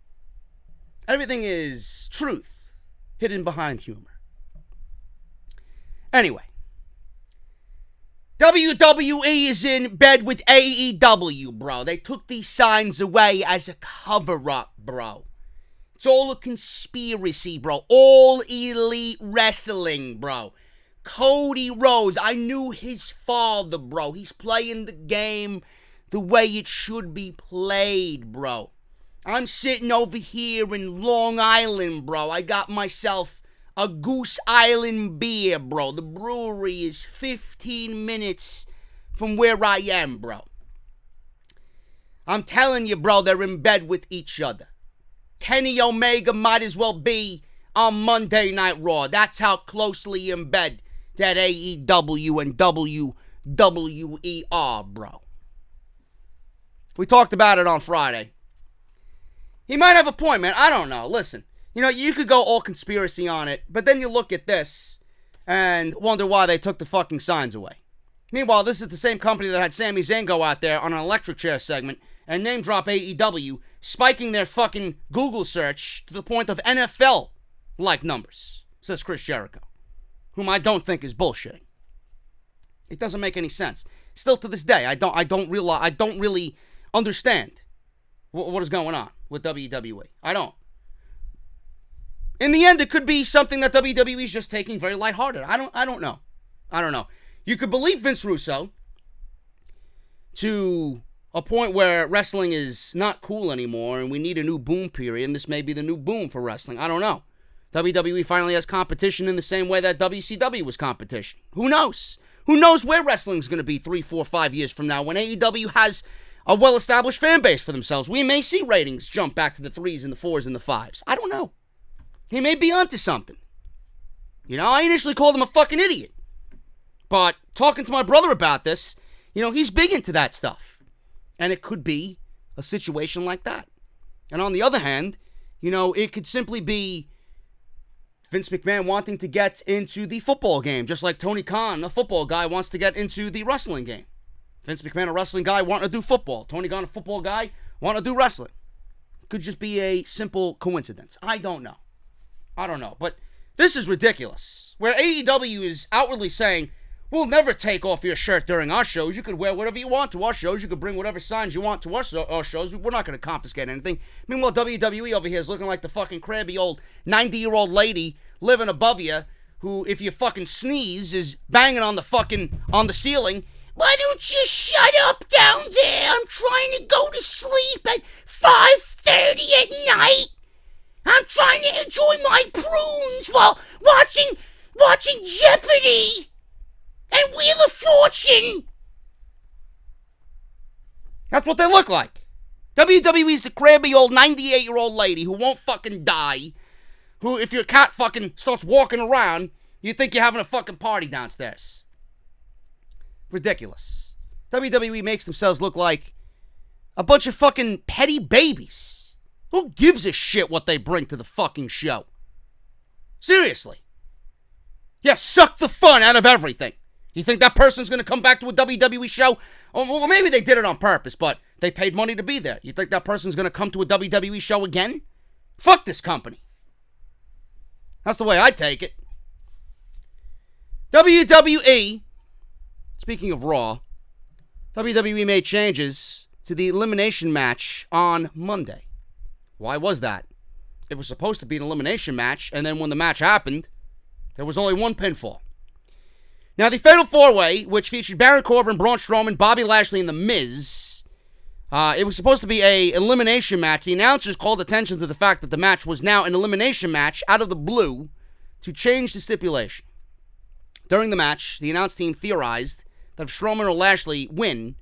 Everything is truth hidden behind humor. Anyway, WWE is in bed with AEW, bro. They took these signs away as a cover-up, bro. It's all a conspiracy, bro. All Elite Wrestling, bro. Cody Rhodes, I knew his father, bro. He's playing the game the way it should be played, bro. I'm sitting over here in Long Island, bro. I got myself a Goose Island beer, bro. The brewery is 15 minutes from where I am, bro. I'm telling you, bro, they're in bed with each other. Kenny Omega might as well be on Monday Night Raw. That's how closely in bed that AEW and WWE are, bro. We talked about it on Friday. He might have a point, man. I don't know. Listen, you know, you could go all conspiracy on it, but then you look at this and wonder why they took the fucking signs away. Meanwhile, this is the same company that had Sami Zayn go out there on an electric chair segment and name drop AEW, spiking their fucking Google search to the point of NFL-like numbers, says Chris Jericho, whom I don't think is bullshitting. It doesn't make any sense. Still to this day, I don't really understand what is going on with WWE. I don't. In the end, it could be something that WWE is just taking very lighthearted. I don't know. You could believe Vince Russo to a point where wrestling is not cool anymore and we need a new boom period, and this may be the new boom for wrestling. I don't know. WWE finally has competition in the same way that WCW was competition. Who knows? Who knows where wrestling's going to be 3, 4, 5 years from now when AEW has a well-established fan base for themselves. We may see ratings jump back to the 3s and the 4s and the 5s. I don't know. He may be onto something. You know, I initially called him a fucking idiot. But talking to my brother about this, you know, he's big into that stuff. And it could be a situation like that. And on the other hand, you know, it could simply be Vince McMahon wanting to get into the football game, just like Tony Khan, the football guy, wants to get into the wrestling game. Vince McMahon, a wrestling guy, wanting to do football. Tony Khan, a football guy, wanting to do wrestling. Could just be a simple coincidence. I don't know. But this is ridiculous. Where AEW is outwardly saying, we'll never take off your shirt during our shows. You could wear whatever you want to our shows. You could bring whatever signs you want to our shows. We're not going to confiscate anything. Meanwhile, WWE over here is looking like the fucking crabby old 90-year-old lady living above you who, if you fucking sneeze, is banging on the ceiling. Why don't you shut up down there? I'm trying to go to sleep at 5:30 at night. I'm trying to enjoy my prunes while watching Jeopardy and Wheel of Fortune. That's what they look like. WWE's the crabby old 98-year-old lady who won't fucking die. Who, if your cat fucking starts walking around, you think you're having a fucking party downstairs. Ridiculous. WWE makes themselves look like a bunch of fucking petty babies. Who gives a shit what they bring to the fucking show? Seriously. Yeah, suck the fun out of everything. You think that person's going to come back to a WWE show? Or maybe they did it on purpose, but they paid money to be there. You think that person's going to come to a WWE show again? Fuck this company. That's the way I take it. WWE, speaking of Raw, WWE made changes to the elimination match on Monday. Why was that? It was supposed to be an elimination match, and then when the match happened, there was only one pinfall. Now, the Fatal 4-Way, which featured Baron Corbin, Braun Strowman, Bobby Lashley, and The Miz, it was supposed to be an elimination match. The announcers called attention to the fact that the match was now an elimination match out of the blue to change the stipulation. During the match, the announce team theorized that if Strowman or Lashley win,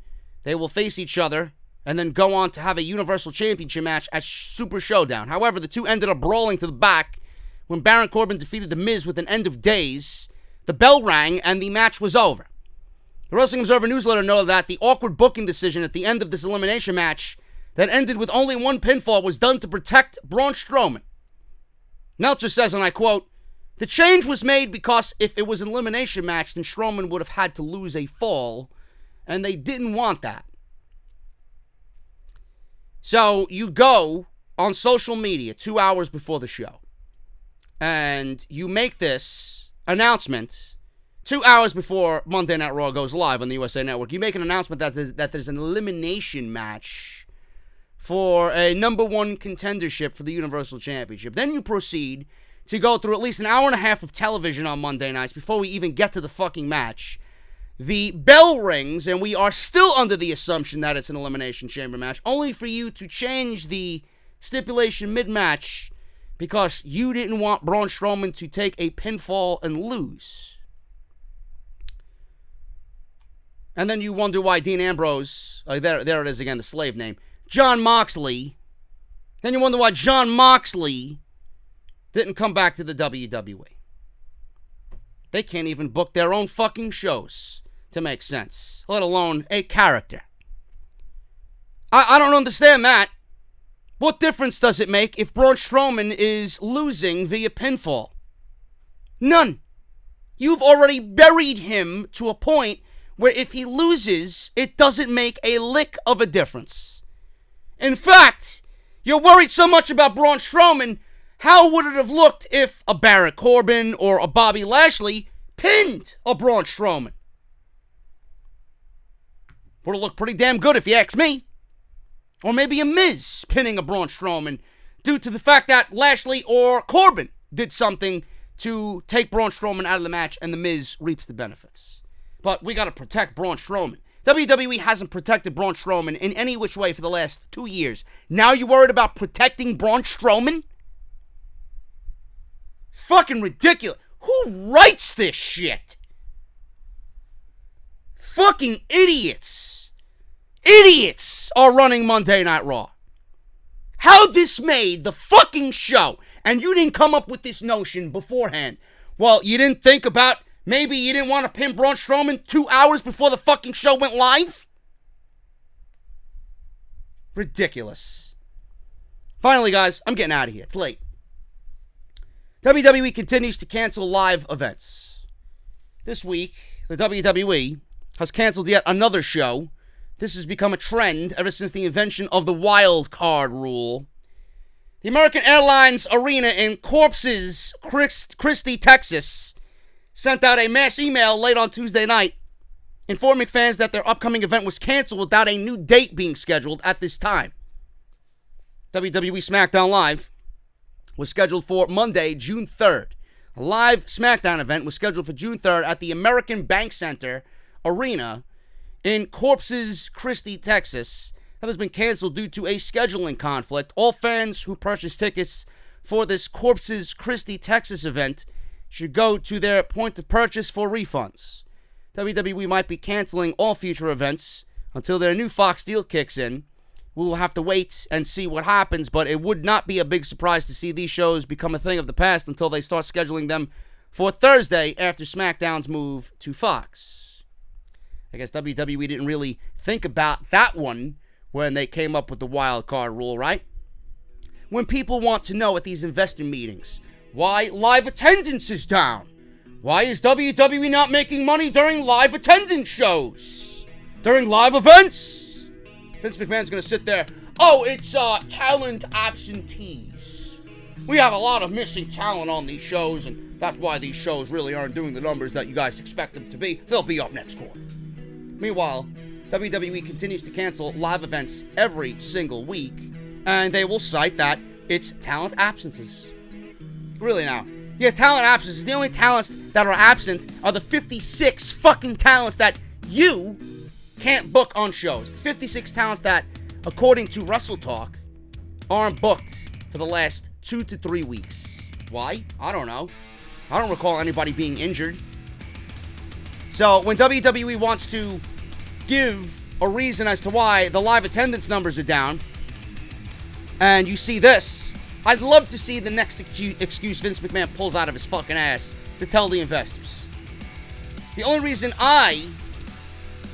they will face each other and then go on to have a Universal Championship match at Super Showdown. However, the two ended up brawling to the back when Baron Corbin defeated The Miz with an end of days. The bell rang and the match was over. The Wrestling Observer newsletter noted that the awkward booking decision at the end of this elimination match that ended with only one pinfall was done to protect Braun Strowman. Meltzer says, and I quote, "The change was made because if it was an elimination match, then Strowman would have had to lose a fall, and they didn't want that." So you go on social media 2 hours before the show, and you make this announcement 2 hours before Monday Night Raw goes live on the USA Network. You make an announcement that there's an elimination match for a number one contendership for the Universal Championship. Then you proceed to go through at least an hour and a half of television on Monday nights before we even get to the fucking match. The bell rings, and we are still under the assumption that it's an Elimination Chamber match, only for you to change the stipulation mid-match because you didn't want Braun Strowman to take a pinfall and lose. And then you wonder why Dean Ambrose, there it is again, the slave name, Jon Moxley. Then you wonder why Jon Moxley didn't come back to the WWE. They can't even book their own fucking shows to make sense, let alone a character. I don't understand that. What difference does it make if Braun Strowman is losing via pinfall? None. You've already buried him to a point where if he loses, it doesn't make a lick of a difference. In fact, you're worried so much about Braun Strowman. How would it have looked if a Baron Corbin or a Bobby Lashley pinned a Braun Strowman? Would have looked pretty damn good if you ask me. Or maybe a Miz pinning a Braun Strowman due to the fact that Lashley or Corbin did something to take Braun Strowman out of the match and the Miz reaps the benefits. But we got to protect Braun Strowman. WWE hasn't protected Braun Strowman in any which way for the last 2 years. Now you're worried about protecting Braun Strowman? Fucking ridiculous. Who writes this shit? Fucking idiots. Idiots are running Monday Night Raw. How this made the fucking show, and you didn't come up with this notion beforehand. Well, you didn't think about, maybe you didn't want to pin Braun Strowman 2 hours before the fucking show went live? Ridiculous. Finally, guys, I'm getting out of here. It's late. WWE continues to cancel live events. This week, the WWE has canceled yet another show. This has become a trend ever since the invention of the wild card rule. The American Airlines Arena in Corpus Christi, Texas, sent out a mass email late on Tuesday night informing fans that their upcoming event was canceled without a new date being scheduled at this time. WWE SmackDown Live was scheduled for Monday, June 3rd. A live SmackDown event was scheduled for June 3rd at the American Bank Center Arena in Corpus Christi, Texas. That has been canceled due to a scheduling conflict. All fans who purchase tickets for this Corpus Christi, Texas event should go to their point of purchase for refunds. WWE might be canceling all future events until their new Fox deal kicks in. We will have to wait and see what happens, but it would not be a big surprise to see these shows become a thing of the past until they start scheduling them for Thursday after SmackDown's move to Fox. I guess WWE didn't really think about that one when they came up with the wild card rule, right? When people want to know at these investor meetings why live attendance is down. Why is WWE not making money during live attendance shows? During live events? Vince McMahon's going to sit there. Oh, it's talent absentees. We have a lot of missing talent on these shows, and that's why these shows really aren't doing the numbers that you guys expect them to be. They'll be up next quarter. Meanwhile, WWE continues to cancel live events every single week, and they will cite that it's talent absences. Really now. Yeah, talent absences. The only talents that are absent are the 56 fucking talents that you can't book on shows. The 56 talents that, according to Wrestle Talk, aren't booked for the last 2 to 3 weeks. Why? I don't know. I don't recall anybody being injured. So when WWE wants to give a reason as to why the live attendance numbers are down, and you see this, I'd love to see the next excuse Vince McMahon pulls out of his fucking ass to tell the investors. The only reason I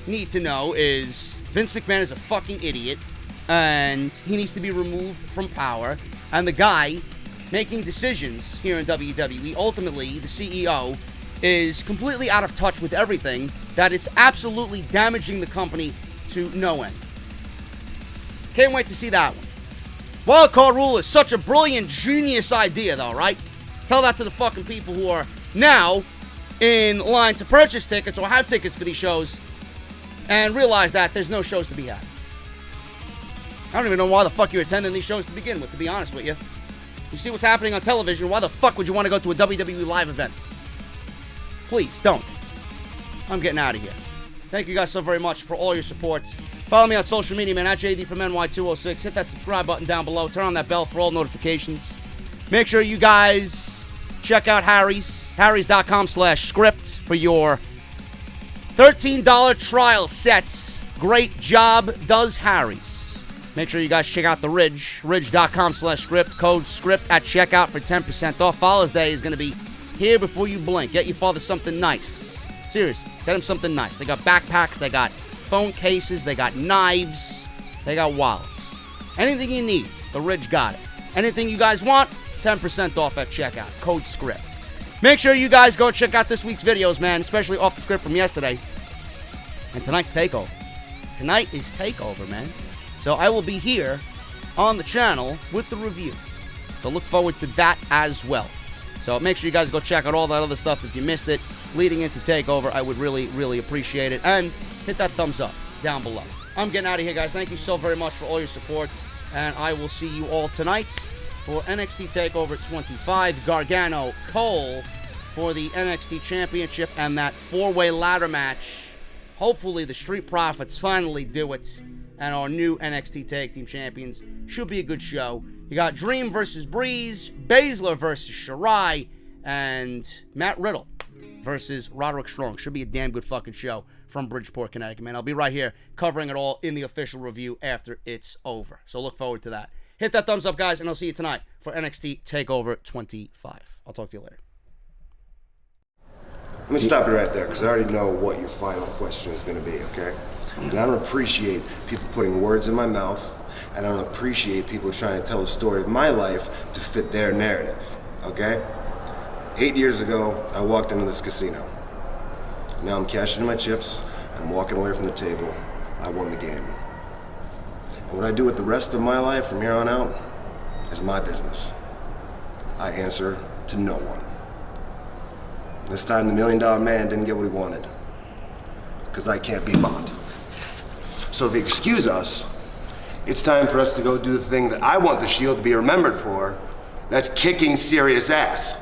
need to know is Vince McMahon is a fucking idiot, and he needs to be removed from power, and the guy making decisions here in WWE, ultimately the CEO, is completely out of touch with everything, that it's absolutely damaging the company to no end. Can't wait to see that one. Wildcard rule is such a brilliant, genius idea, though, right? Tell that to the fucking people who are now in line to purchase tickets or have tickets for these shows and realize that there's no shows to be had. I don't even know why the fuck you're attending these shows to begin with, to be honest with you. You see what's happening on television, why the fuck would you want to go to a WWE live event? Please, don't. I'm getting out of here. Thank you guys so very much for all your support. Follow me on social media, man, at JD from NY206. Hit that subscribe button down below. Turn on that bell for all notifications. Make sure you guys check out Harry's. Harrys.com/script for your $13 trial set. Great job does Harry's. Make sure you guys check out the Ridge. Ridge.com/script. Code script at checkout for 10% off. Father's Day is going to be here before you blink. Get your father something nice. Seriously, get him something nice. They got backpacks. They got phone cases, they got knives, they got wallets. Anything you need, the Ridge got it. Anything you guys want, 10% off at checkout. Code script. Make sure you guys go check out this week's videos, man, especially off the script from yesterday. And tonight's takeover. Tonight is takeover, man. So I will be here on the channel with the review. So look forward to that as well. So make sure you guys go check out all that other stuff if you missed it. Leading into takeover, I would really, really appreciate it. And hit that thumbs up down below. I'm getting out of here, guys. Thank you so very much for all your support. And I will see you all tonight for NXT TakeOver 25. Gargano, Cole for the NXT Championship and that four-way ladder match. Hopefully the Street Profits finally do it. And our new NXT Tag Team Champions. Should be a good show. You got Dream versus Breeze, Baszler versus Shirai, and Matt Riddle versus Roderick Strong. Should be a damn good fucking show from Bridgeport, Connecticut, man. I'll be right here covering it all in the official review after it's over. So look forward to that. Hit that thumbs up, guys, and I'll see you tonight for NXT TakeOver 25. I'll talk to you later. Let me stop you right there, because I already know what your final question is going to be, okay? And I don't appreciate people putting words in my mouth, and I don't appreciate people trying to tell the story of my life to fit their narrative, okay? 8 years ago, I walked into this casino. Now I'm cashing in my chips, and I'm walking away from the table. I won the game. And what I do with the rest of my life from here on out is my business. I answer to no one. This time the $1 Million Man didn't get what he wanted, because I can't be bought. So if you excuse us, it's time for us to go do the thing that I want the Shield to be remembered for. That's kicking serious ass.